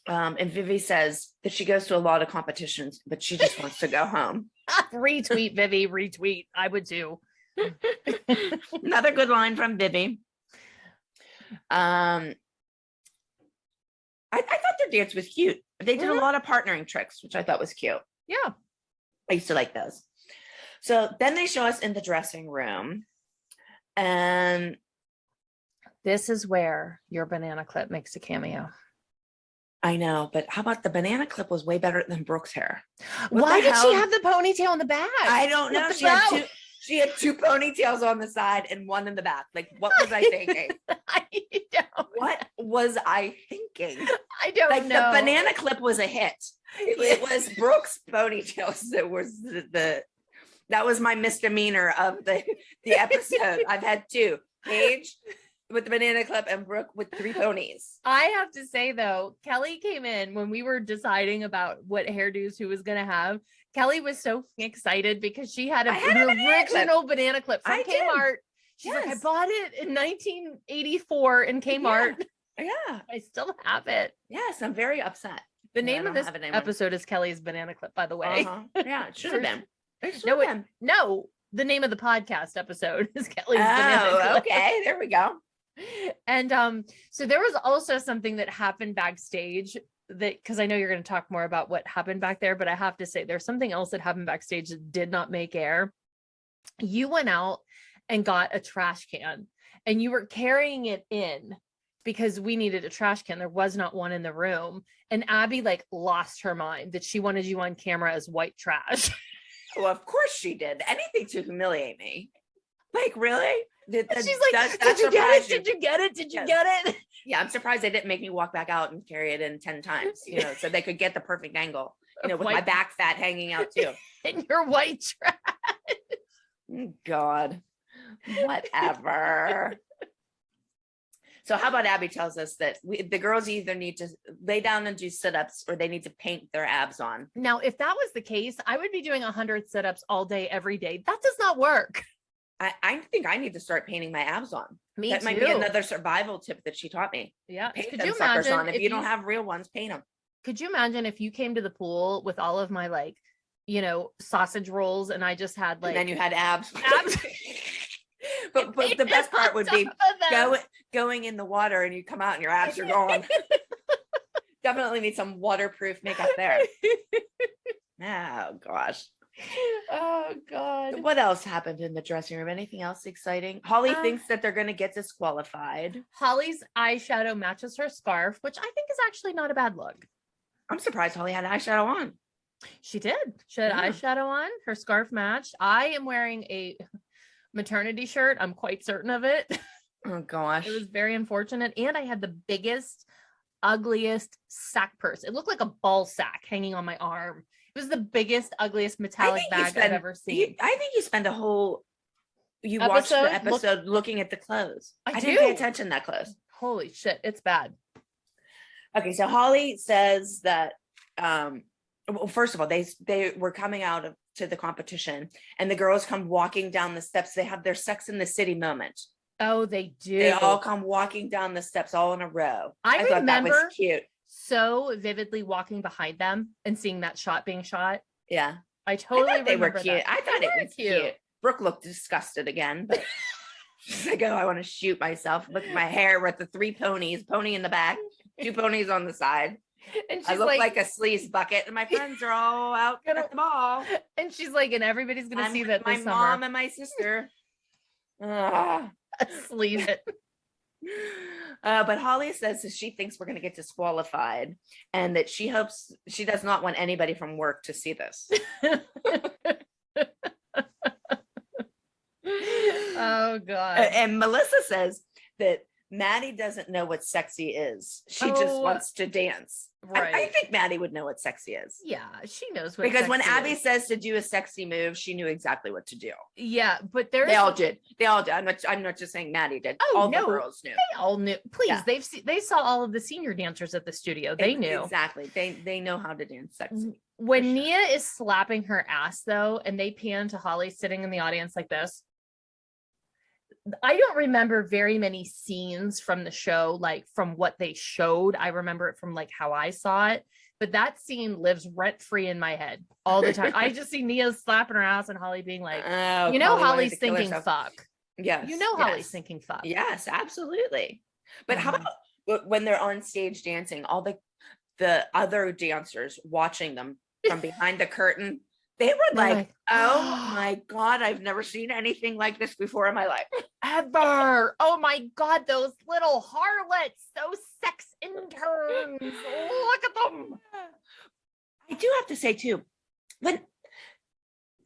And Vivi says that she goes to a lot of competitions, but she just wants to go home. Retweet, Vivi, retweet. I would too. Another good line from Vivi. I thought their dance was cute. They did a lot of partnering tricks, which I thought was cute. Yeah. I used to like those. So then they show us in the dressing room. And this is where your banana clip makes a cameo. I know, but how about the banana clip was way better than Brooke's hair? Why did she have the ponytail in the back? I don't know. She had two ponytails on the side and one in the back. Like, what was I thinking? What was I thinking? I don't know. The banana clip was a hit. It was Brooke's ponytails that was that was my misdemeanor of the episode. I've had two. Paige with the banana clip and Brooke with 3 ponies. I have to say though, Kelly came in when we were deciding about what hairdos who was going to have. Kelly was so excited because she had an original banana clip from Kmart. She's like, I bought it in 1984 in Kmart. Yeah. I still have it. Yes, I'm very upset. The name of this episode is Kelly's Banana Clip, by the way. Yeah, it should have been. No, the name of the podcast episode is Kelly's Banana Clip. Okay, there we go. And so there was also something that happened backstage because I know you're going to talk more about what happened back there, but I have to say there's something else that happened backstage that did not make air. You went out and got a trash can and you were carrying it in because we needed a trash can. There was not one in the room. And Abby like lost her mind that she wanted you on camera as white trash. Well, of course she did. Anything to humiliate me. Like, really? She's like, did you get it? Did you get it? Did you get it? Yeah, I'm surprised they didn't make me walk back out and carry it in 10 times, so they could get the perfect angle, with my back fat hanging out too. And your white trash. God, whatever. So how about Abby tells us that the girls either need to lay down and do sit-ups or they need to paint their abs on. Now, if that was the case, I would be doing 100 sit-ups all day, every day. That does not work. I think I need to start painting my abs on. That might be another survival tip that she taught me. Yeah. Paint them suckers on. If you don't have real ones, paint them. Could you imagine if you came to the pool with all of my sausage rolls and I just had and then you had abs. But the best part would be going in the water and you come out and your abs are gone. Definitely need some waterproof makeup there. Oh gosh. Oh God. What else happened in the dressing room? Anything else exciting? Holly thinks that they're going to get disqualified. Holly's eyeshadow matches her scarf, which I think is actually not a bad look. I'm surprised Holly had eyeshadow on. She did. She had eyeshadow on. Her scarf matched. I am wearing a maternity shirt. I'm quite certain of it. Oh gosh. It was very unfortunate. And I had the biggest, ugliest sack purse. It looked like a ball sack hanging on my arm. It was the biggest, ugliest metallic bag I've ever seen. I think you spend a whole watched the episode looking at the clothes. I didn't pay attention that close. Holy shit, it's bad. Okay, so Holly says that well, first of all, they were coming out to the competition and the girls come walking down the steps. They have their Sex in the City moment. Oh, they do. They all come walking down the steps all in a row. I thought that was cute. So vividly walking behind them and seeing that shot being shot. Yeah. I totally they were remember cute. that. I thought it was cute. Brooke looked disgusted again, but she's like, oh, I want to shoot myself. Look at my hair with the 3 ponies, pony in the back, 2 ponies on the side. And she's I look like a sleaze bucket, and my friends are all out at the mall. And she's like, and everybody's gonna see that my this mom summer. and my sister. Sleeve it. But Holly says that she thinks we're going to get disqualified and that she hopes she does not want anybody from work to see this. Oh God. And Melissa says that Maddie doesn't know what sexy is. She just wants to dance. Right. I think Maddie would know what sexy is. Yeah, she knows what because when Abby is. says to do a sexy move, she knew exactly what to do. Yeah, but they all did. They all did. I'm not just saying Maddie did. Oh, all no, the girls knew. They all knew. Please, yeah. They saw all of the senior dancers at the studio. They knew exactly. They know how to dance sexy. When Nia is slapping her ass though, and they pan to Holly sitting in the audience like this. I don't remember very many scenes from the show, like from what they showed. I remember it from like how I saw it, but that scene lives rent free in my head all the time. I just see Nia slapping her ass and Holly being like, Holly's thinking fuck. Yes. Holly's thinking fuck. Yes, absolutely. But how about when they're on stage dancing, all the other dancers watching them from behind the curtain? They were like, oh my God, I've never seen anything like this before in my life. Ever. Oh my God, those little harlots, those sex interns. Look at them. I do have to say too, when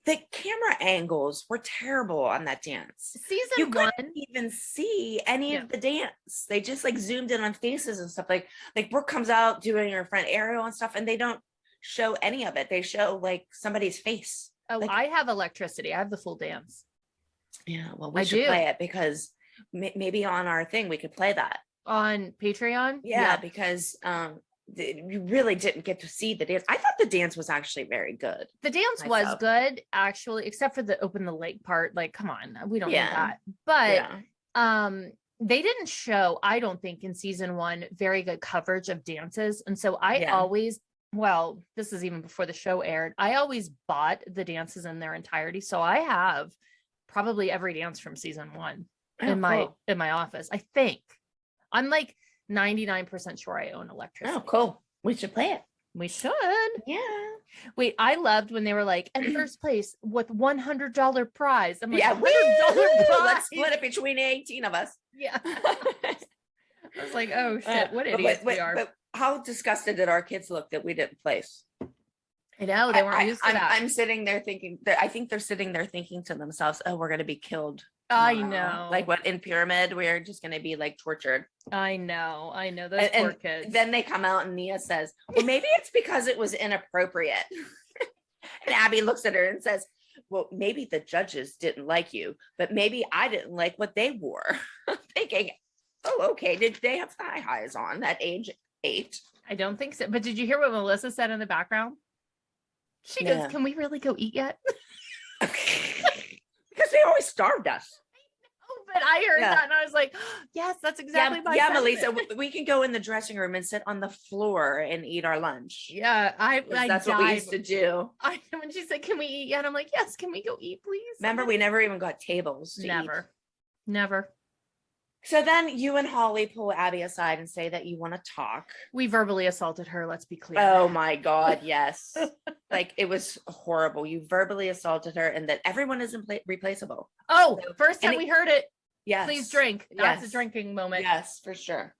the camera angles were terrible on that dance. Season 1, couldn't even see any of the dance. They just like zoomed in on faces and stuff. Like Brooke comes out doing her front aerial and stuff, and they don't show any of it. They show like somebody's face. Oh, like, I have electricity. I have the full dance. Yeah, well, we should play it because maybe on our thing we could play that on Patreon. Yeah, because you really didn't get to see the dance. I thought the dance was actually very good. The dance was good, actually, except for the open the leg part. Like, come on, we don't need that. But they didn't show, I don't think, in season 1 very good coverage of dances, and so I always. Well, this is even before the show aired. I always bought the dances in their entirety. So I have probably every dance from season 1 in my office. I think I'm like 99% sure I own electricity. Oh, cool. We should play it. We should. Yeah. Wait, I loved when they were like, in first place with $100 prize. I'm like, $100 prize. Let's split it between 18 of us. Yeah. I was like, oh shit, what idiots we are. But how disgusted did our kids look that we didn't place? I know they weren't used to that. I'm sitting there thinking I think they're sitting there thinking to themselves, oh, we're gonna be killed tomorrow. I know. Like what in Pyramid, we're just gonna be like tortured. I know those poor kids. Then they come out and Nia says, well, maybe it's because it was inappropriate. And Abby looks at her and says, well, maybe the judges didn't like you, but maybe I didn't like what they wore. I'm thinking, oh, okay. Did they have thigh highs on at age 8? I don't think so. But did you hear what Melissa said in the background? She goes, can we really go eat yet? Because they always starved us. But I heard that and I was like, oh, yes, that's exactly my Melissa, we can go in the dressing room and sit on the floor and eat our lunch. Yeah, that's what we used to do. When she said, can we eat yet? I'm like, yes, can we go eat, please? Remember, we never even got tables to eat. Never. So then you and Holly pull Abby aside and say that you want to talk. We verbally assaulted her, let's be clear. Oh my God, yes. Like it was horrible. You verbally assaulted her and that everyone is replaceable. Oh, so, first time we heard it. Yes. Please drink. That's a drinking moment. Yes, for sure.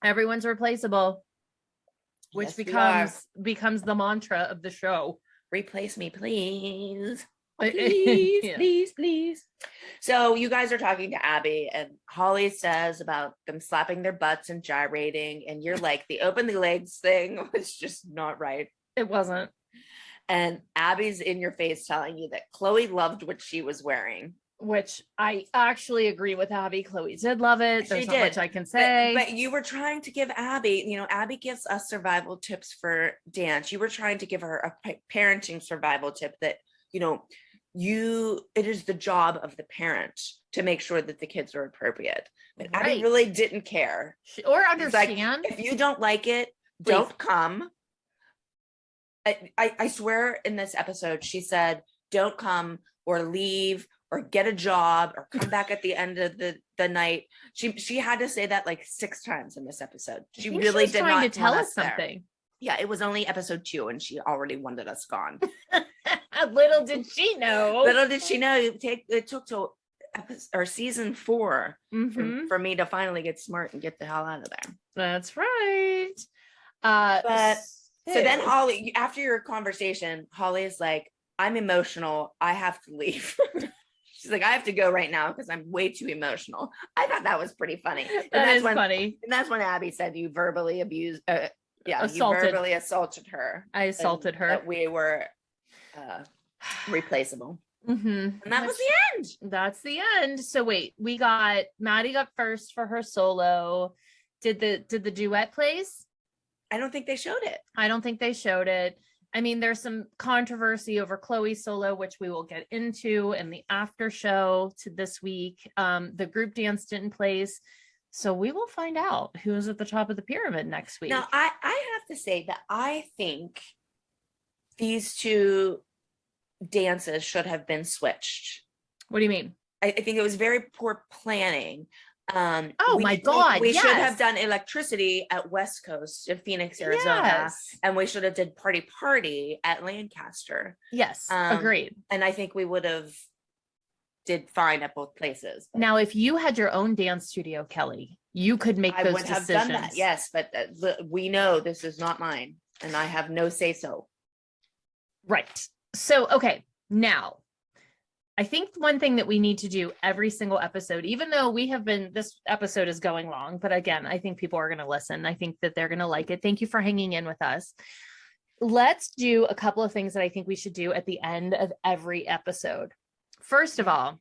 Everyone's replaceable, which becomes the mantra of the show. Replace me, please. Please, please. So you guys are talking to Abby and Holly says about them slapping their butts and gyrating. And you're like, the open the legs thing was just not right. It wasn't. And Abby's in your face telling you that Chloe loved what she was wearing. Which I actually agree with Abby. Chloe did love it. There's not much I can say. But you were trying to give Abby, Abby gives us survival tips for dance. You were trying to give her a parenting survival tip that, it is the job of the parent to make sure that the kids are appropriate. But Abby really didn't care or understand. Like, if you don't like it, don't come. I swear in this episode, she said, don't come or leave or get a job or come back at the end of the night. She had to say that like 6 times in this episode. She really did not to tell us something. Yeah, it was only episode 2 and she already wanted us gone. Little did she know. It took till season 4 for me to finally get smart and get the hell out of there. That's right. So then Holly, after your conversation, Holly is like, I'm emotional. I have to leave. She's like, I have to go right now because I'm way too emotional. I thought that was pretty funny. That's funny. And that's when Abby said you verbally abused. Assaulted. You verbally assaulted her. I assaulted her. That we were replaceable. And that was the end. That's the end. So wait, Maddie got first for her solo. Did the duet place? I don't think they showed it. I mean, there's some controversy over Chloe's solo, which we will get into in the after show to this week. The group dance didn't place. So we will find out who is at the top of the pyramid next week. Now, I have to say that I think these 2 dances should have been switched. What do you mean? I think it was very poor planning. My God. We should have done electricity at West Coast in Phoenix, Arizona. Yes. And we should have did party at Lancaster. Yes. Agreed. And I think we would have did fine at both places. Now, if you had your own dance studio, Kelly, you could make those decisions. I would have done that. Yes. But we know this is not mine and I have no say so. Right. So, okay. Now, I think one thing that we need to do every single episode, even though this episode is going long, but again, I think people are going to listen. I think that they're going to like it. Thank you for hanging in with us. Let's do a couple of things that I think we should do at the end of every episode. First of all,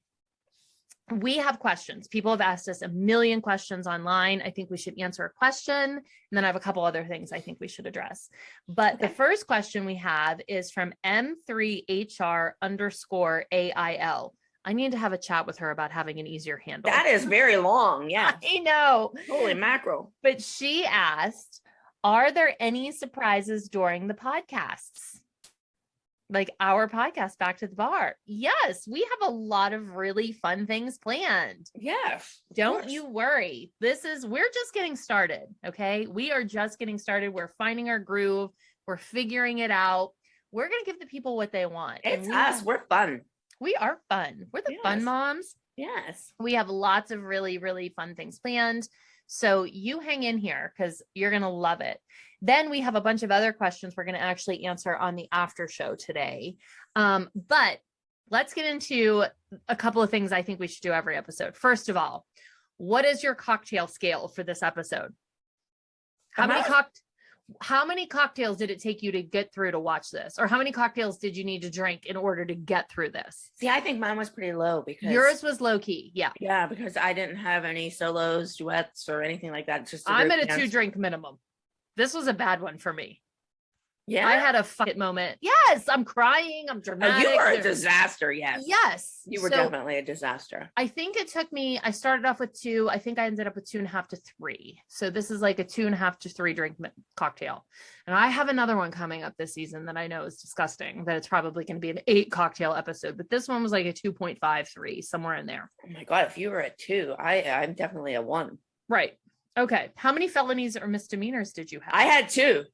we have questions. People have asked us a million questions online. I think we should answer a question. And then I have a couple other things I think we should address. But the first question we have is from M3HR_AIL. I need to have a chat with her about having an easier handle. That is very long. Yeah. I know. Holy mackerel. But she asked, are there any surprises during the podcasts? Like our podcast, Back to the Bar. Yes, we have a lot of really fun things planned. Yes. Don't you worry. We're just getting started. Okay. We are just getting started. We're finding our groove. We're figuring it out. We're going to give the people what they want. It's us. We're fun. We are fun. We're the fun moms. Yes. We have lots of really, really fun things planned. So you hang in here because you're going to love it. Then we have a bunch of other questions we're going to actually answer on the after show today. But let's get into a couple of things I think we should do every episode. First of all, what is your cocktail scale for this episode? How many cocktails did it take you to get through to watch this? Or how many cocktails did you need to drink in order to get through this? See, I think mine was pretty low because yours was low key. Yeah. Yeah, because I didn't have any solos, duets, or anything like that. It's just I'm at a 2-drink minimum. This was a bad one for me. Yeah. I had a fuck it moment. Yes, I'm crying. I'm dramatic. You were a disaster. Yes. Yes. You were definitely a disaster. I think it took me, I started off with 2. I think I ended up with 2.5 to 3. So this is like a 2.5 to 3 drink cocktail. And I have another one coming up this season that I know is disgusting, that it's probably going to be an 8 cocktail episode, but this one was like a 2.53, somewhere in there. Oh my God. If you were a 2, I'm definitely a 1. Right. Okay. How many felonies or misdemeanors did you have? I had 2.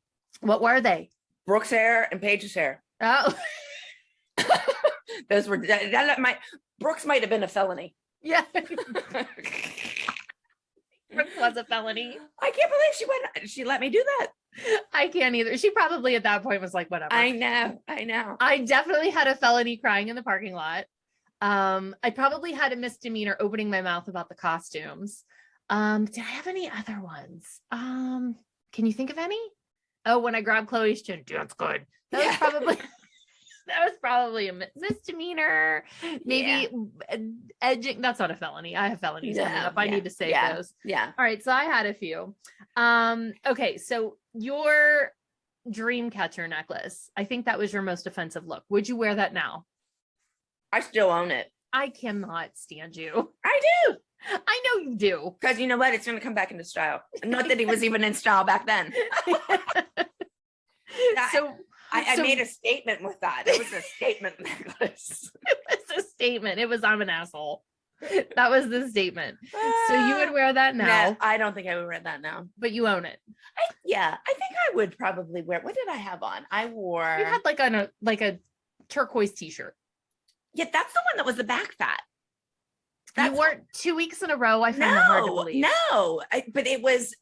What were they? Brooke's hair and Paige's hair. Oh. Those were Brooke's might have been a felony. Yeah. Was a felony. I can't believe she let me do that. I can't either. She probably at that point was like, whatever. I know. I definitely had a felony crying in the parking lot. I probably had a misdemeanor opening my mouth about the costumes. Did I have any other ones? Can you think of any? Oh, when I grabbed Chloe's chin, that's good. That was probably a misdemeanor. Maybe edging. That's not a felony. I have felonies coming up. I need to save those. Yeah. All right. So I had a few. Okay. So your dream catcher necklace, I think that was your most offensive look. Would you wear that now? I still own it. I cannot stand you. I do. I know you do. Because you know what? It's going to come back into style. Not that he was even in style back then. I made a statement with that. It was a statement necklace. It was a statement. It was, I'm an asshole. That was the statement. So you would wear that now? No, I don't think I would wear that now. But you own it. I think I would probably wear. What did I have on? I wore. You had like a turquoise t-shirt. Yeah, that's the one that was the back fat. You weren't 2 weeks in a row. I found that hard to believe. No, but it was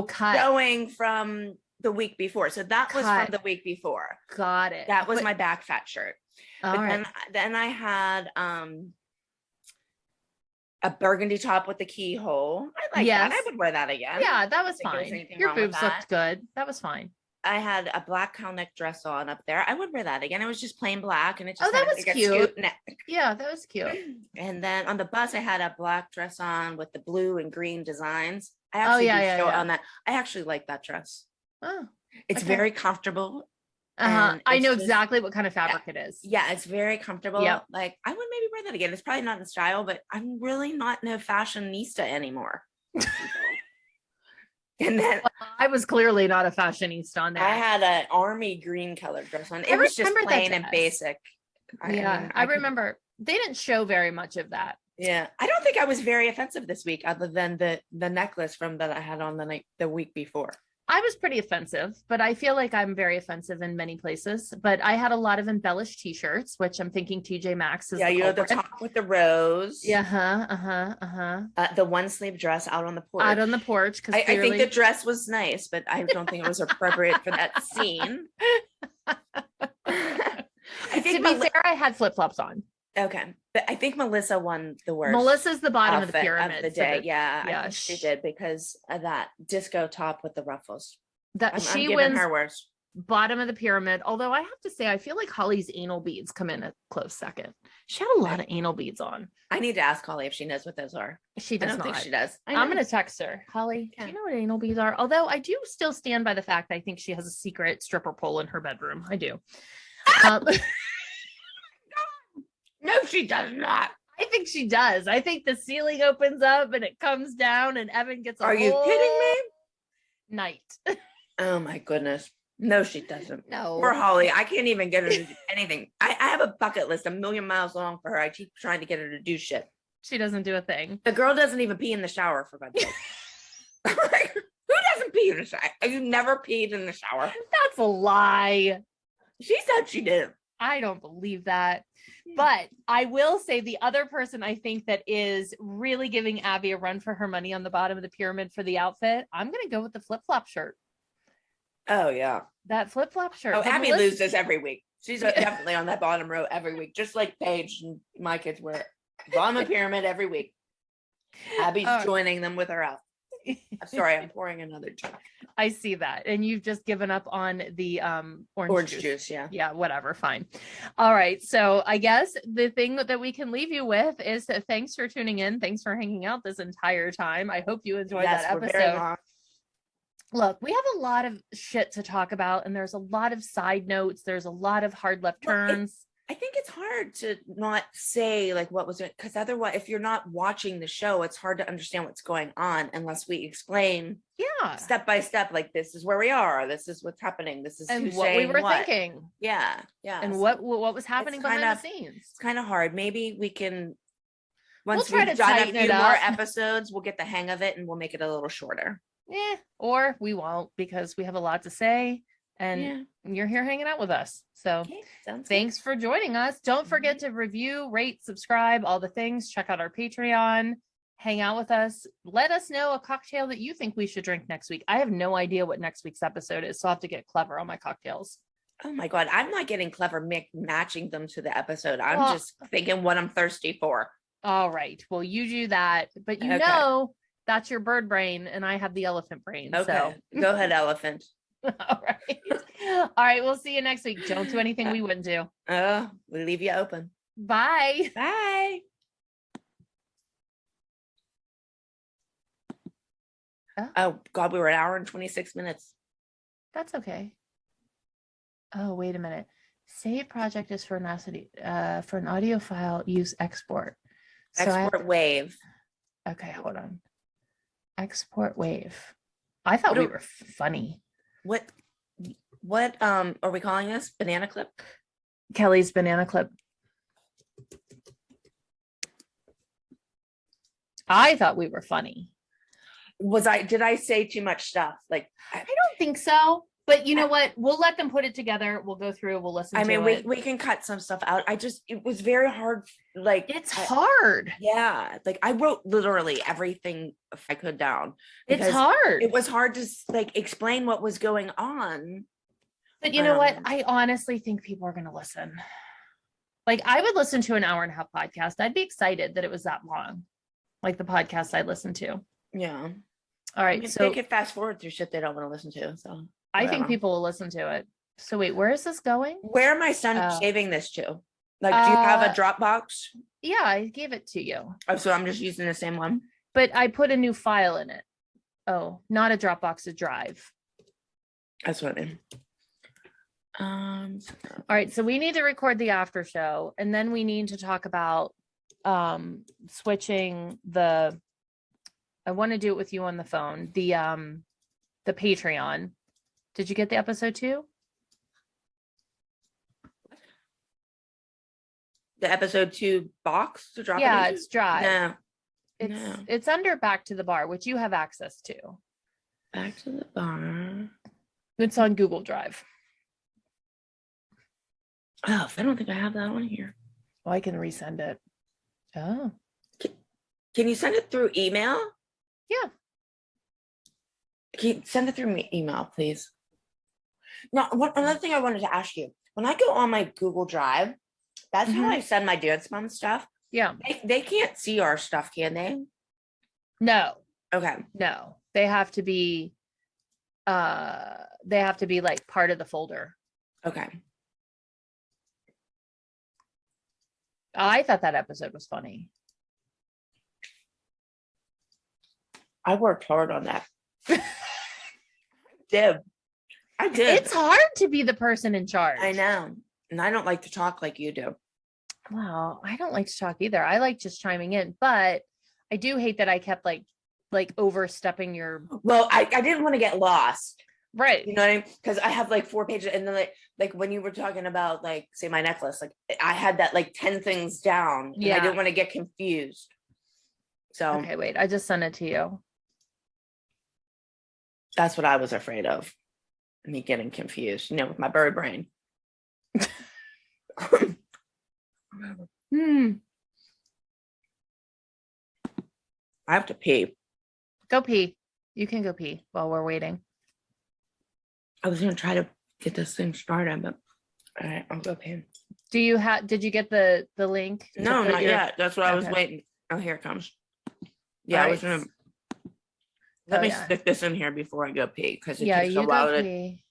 cut. going from the week before. So that was from the week before. Got it. That was my back fat shirt. But then I had a burgundy top with the keyhole. I like that. I would wear that again. Yeah, that was fine. Your boobs looked good. That was fine. I had a black cowl neck dress on up there. I would wear that again. It was just plain black, and it just that was cute. Neck. Yeah, that was cute. And then on the bus, I had a black dress on with the blue and green designs. I actually on that. I actually like that dress. Oh, it's very comfortable. I know exactly what kind of fabric it is. Yeah, it's very comfortable. Yep. Like I would maybe wear that again. It's probably not in style, but I'm really not no fashionista anymore. And then I was clearly not a fashionista on there. I had an army green colored dress on. It was just plain and basic. I remember they didn't show very much of that. Yeah, I don't think I was very offensive this week, other than the necklace that I had on the week before. I was pretty offensive, but I feel like I'm very offensive in many places. But I had a lot of embellished t-shirts, which I'm thinking TJ Maxx is. Yeah, you had the top with the rose. Yeah, the one sleeve dress out on the porch. Out on the porch, because I think the dress was nice, but I don't think it was appropriate for that scene. I think to be fair, I had flip flops on. Okay, but I think Melissa won the worst. Melissa's the bottom of the pyramid of the day. Yeah, yeah, I think she did because of that disco top with the ruffles. She wins her worst. Bottom of the pyramid. Although I have to say, I feel like Holly's anal beads come in a close second. She had a lot of anal beads on. I need to ask Holly if she knows what those are. She does not. Think she does. I'm going to text her. Holly, do you know what anal beads are? Although I do still stand by the fact I think she has a secret stripper pole in her bedroom. I do. No, she does not. I think she does. I think the ceiling opens up and it comes down and Evan gets Are you kidding me? Night. Oh my goodness. No, she doesn't. No. Poor Holly. I can't even get her to do anything. I have a bucket list 1,000,000 miles long for her. I keep trying to get her to do shit. She doesn't do a thing. The girl doesn't even pee in the shower, for God's sake. Like, who doesn't pee in the shower? You never peed in the shower. That's a lie. She said she did. I don't believe that. But I will say the other person I think that is really giving Abby a run for her money on the bottom of the pyramid for the outfit, I'm going to go with the flip-flop shirt. Oh, yeah. That flip-flop shirt. Oh, But Abby Melissa- loses every week. She's definitely on that bottom row every week, just like Paige and my kids were bottom of the pyramid every week. Abby's joining them with her outfit. I'm sorry, I'm pouring another drink. I see that. And you've just given up on the orange juice. Yeah. Yeah, whatever. Fine. All right. So I guess the thing that we can leave you with is that thanks for tuning in. Thanks for hanging out this entire time. I hope you enjoyed that episode. Look, we have a lot of shit to talk about, and there's a lot of side notes. There's a lot of hard left turns. I think it's hard to not say like what was it, because otherwise, if you're not watching the show, it's hard to understand what's going on unless we explain, step by step, like this is where we are, this is what's happening, this is and what we were thinking, and so what was happening behind the scenes. It's kind of hard. Maybe we can, once we'll try we've to done a tighten few it more up. episodes, we'll get the hang of it and we'll make it a little shorter. Or we won't, because we have a lot to say. And you're here hanging out with us. So thanks for joining us. Don't forget to review, rate, subscribe, all the things. Check out our Patreon. Hang out with us. Let us know a cocktail that you think we should drink next week. I have no idea what next week's episode is, so I'll have to get clever on my cocktails. Oh my God. I'm not getting clever matching them to the episode. I'm just thinking what I'm thirsty for. All right. Well, you do that. But you know, that's your bird brain and I have the elephant brain. Okay. So go ahead, elephant. All right. We'll see you next week. Don't do anything we wouldn't do. We'll leave you open. Bye. Bye. Oh God, we were 1 hour and 26 minutes. That's okay. Oh, wait a minute. Save project is for an audio file, use export. Export wave. Okay, hold on. Export wave. I thought we were funny. What are we calling this? Banana clip? Kelly's banana clip. I thought we were funny. Did I say too much stuff? Like, I don't think so. But you know what? We'll let them put it together. We'll go through. We'll listen to it. We can cut some stuff out. It was very hard. Like, it's hard. Yeah. Like, I wrote literally everything if I could down. It's hard. It was hard to like explain what was going on. But you know what? I honestly think people are going to listen. Like, I would listen to an 1.5 hour podcast. I'd be excited that it was that long. Like the podcast I listened to. Yeah. All right. So they could fast forward through shit they don't want to listen to. So I think people will listen to it. So wait, where is this going? Where am I saving this to? Like, do you have a Dropbox? Yeah, I gave it to you. Oh, so I'm just using the same one. But I put a new file in it. Oh, not a Dropbox, a Drive. That's what I mean. All right, so we need to record the after show, and then we need to talk about switching the. I want to do it with you on the phone. The Patreon. Did you get the episode 2? The episode 2 box to drop? Yeah, it's Drive. No. It's under Back to the Bar, which you have access to. Back to the Bar. It's on Google Drive. Oh, I don't think I have that one here. Well, I can resend it. Oh. Can you send it through email? Yeah. Can you send it through email, please? Now, another thing I wanted to ask you. When I go on my Google Drive, that's how I send my Dance Mom stuff. Yeah. They can't see our stuff, can they? No. Okay. No. They have to be like part of the folder. Okay. I thought that episode was funny. I worked hard on that. I did. It's hard to be the person in charge. I know. And I don't like to talk like you do. Well, I don't like to talk either. I like just chiming in, but I do hate that I kept like overstepping your. Well, I didn't want to get lost. Right. You know what I mean? Because I have like 4 pages, and then like when you were talking about like, say, my necklace, like I had that like 10 things down. Yeah. And I didn't want to get confused. So okay, wait, I just sent it to you. That's what I was afraid of. Me getting confused, with my bird brain. I have to pee. Go pee. You can go pee while we're waiting. I was gonna try to get this thing started, but all right, I'll go pee. Did you get the link? No, not yet. That's what I was waiting. Oh, here it comes. Yeah, I was gonna let me stick this in here before I go pee because it takes a while to pee.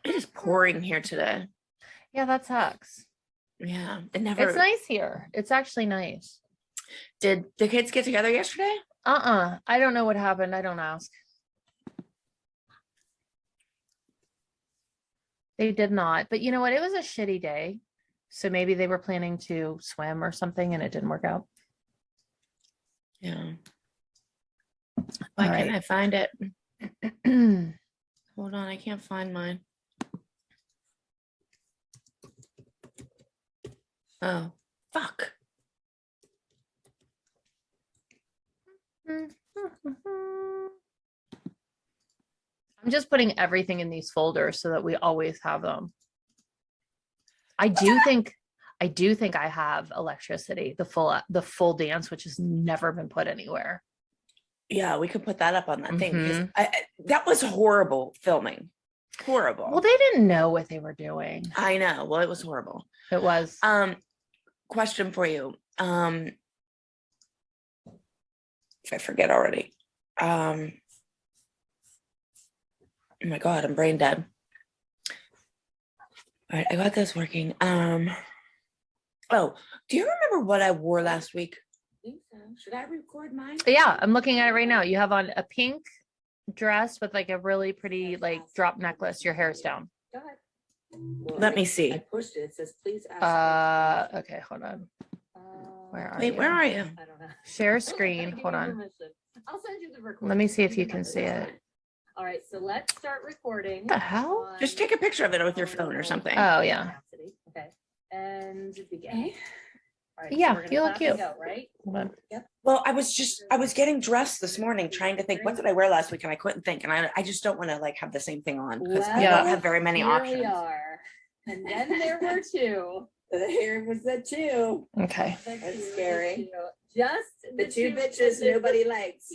It is pouring here today. Yeah, that sucks. Yeah, it's nice here. It's actually nice. Did the kids get together yesterday? I don't know what happened. I don't ask. They did not. But you know what? It was a shitty day. So maybe they were planning to swim or something and it didn't work out. Yeah. Why can't I find it? Hold on, I can't find mine. Oh, fuck. I'm just putting everything in these folders so that we always have them. I do think I have electricity, the full dance, which has never been put anywhere. Yeah, we could put that up on that thing because that was horrible filming. Horrible. Well, they didn't know what they were doing. I know. Well, it was horrible. It was. Question for you. If I forget already. Oh my God, I'm brain dead. All right, I got this working. Oh, do you remember what I wore last week? I think so. Should I record mine? Yeah, I'm looking at it right now. You have on a pink dress with like a really pretty like drop necklace. Your hair's down. Go ahead. Well, let me see. I pushed it. It says please ask. Okay, hold on. Where are where are you? I don't know. Share screen. Hold on. I'll send you the recording. Let me see if you can see it. All right, so let's start recording. What the hell? Just take a picture of it with your phone or something. Oh yeah. Okay. And begin. All right, Yeah, so you look cute. go, right? Hold on. Yep. Well, I was getting dressed this morning trying to think, what did I wear last week? And I couldn't think. And I just don't want to like have the same thing on because I don't have very many options. Here we are. And then there were two. Here was the two. Okay. That's scary. Just the two bitches nobody likes.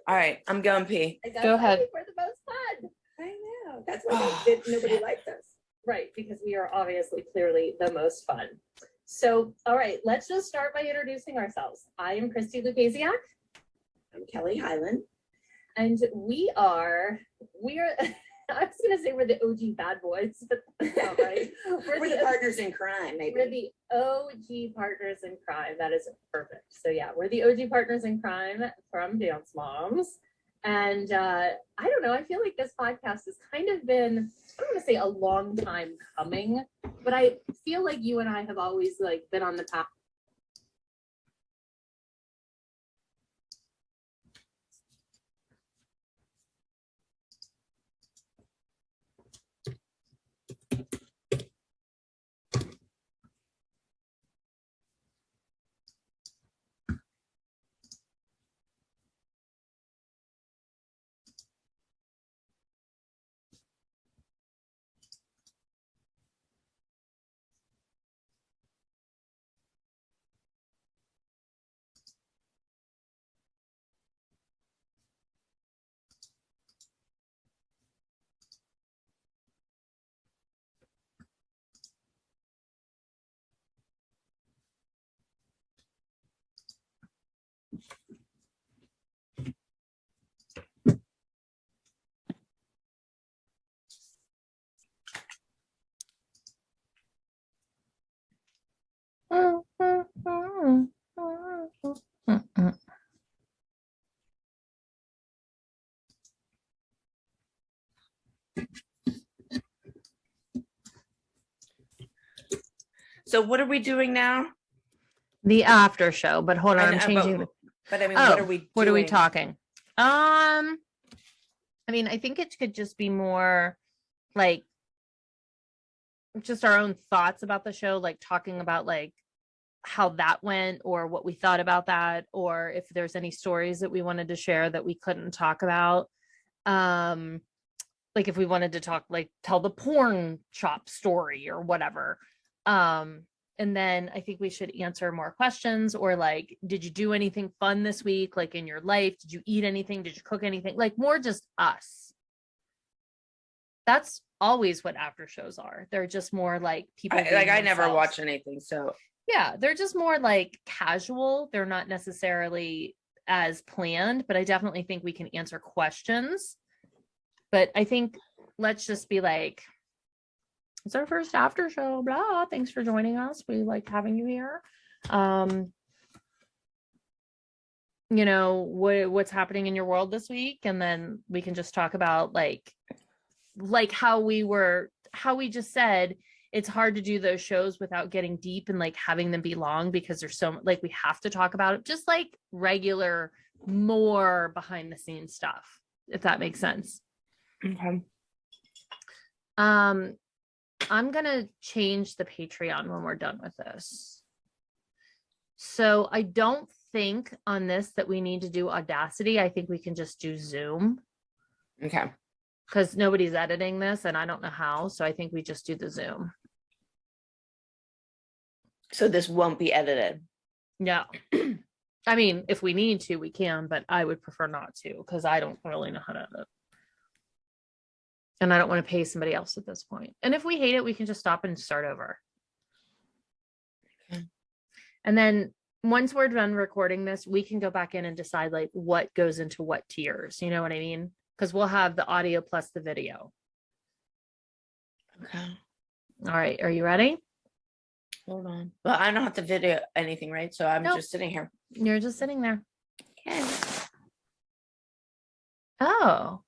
All right, I'm going pee. Go ahead. We're the most fun. I know. That's why nobody liked us. Right, because we are obviously clearly the most fun. So, all right, let's just start by introducing ourselves. I am Christi Lukasiak. I'm Kelly Hyland. And we are I was gonna say we're the OG bad boys, but that's not right. We're the partners in crime, maybe. We're the OG partners in crime. That is perfect. So yeah, we're the OG partners in crime from Dance Moms. And I don't know, I feel like this podcast has kind of been, I don't want to say a long time coming, but I feel like you and I have always like been on the path. So what are we doing now? The after show, but hold on, I'm changing. But I mean, what are we doing? What are we talking? I mean, I think it could just be more like just our own thoughts about the show, like talking about like how that went or what we thought about that, or if there's any stories that we wanted to share that we couldn't talk about. Like if we wanted to talk, like tell the porn shop story or whatever. And then I think we should answer more questions, or like, did you do anything fun this week? Like in your life, did you eat anything? Did you cook anything? Like more just us. That's always what after shows are. They're just more like people. I never watch anything. So yeah, they're just more like casual. They're not necessarily as planned, but I definitely think we can answer questions. But I think let's just be like, it's our first after show, blah. Thanks for joining us. We like having you here. You know, what's happening in your world this week? And then we can just talk about like how we just said, it's hard to do those shows without getting deep and like having them be long, because there's so like, we have to talk about it, just like regular, more behind the scenes stuff, if that makes sense. okay. I'm going to change the Patreon when we're done with this. So I don't think on this that we need to do Audacity. I think we can just do Zoom. Okay. Because nobody's editing this and I don't know how. So I think we just do the Zoom. So this won't be edited. No. I mean, if we need to, we can, but I would prefer not to, because I don't really know how to edit. And I don't want to pay somebody else at this point. And if we hate it, we can just stop and start over. Okay. And then once we're done recording this, we can go back in and decide like what goes into what tiers. You know what I mean? Because we'll have the audio plus the video. Okay. All right. Are you ready? Hold on. Well, I don't have to video anything, right? So I'm just sitting here. You're just sitting there. Okay. Oh.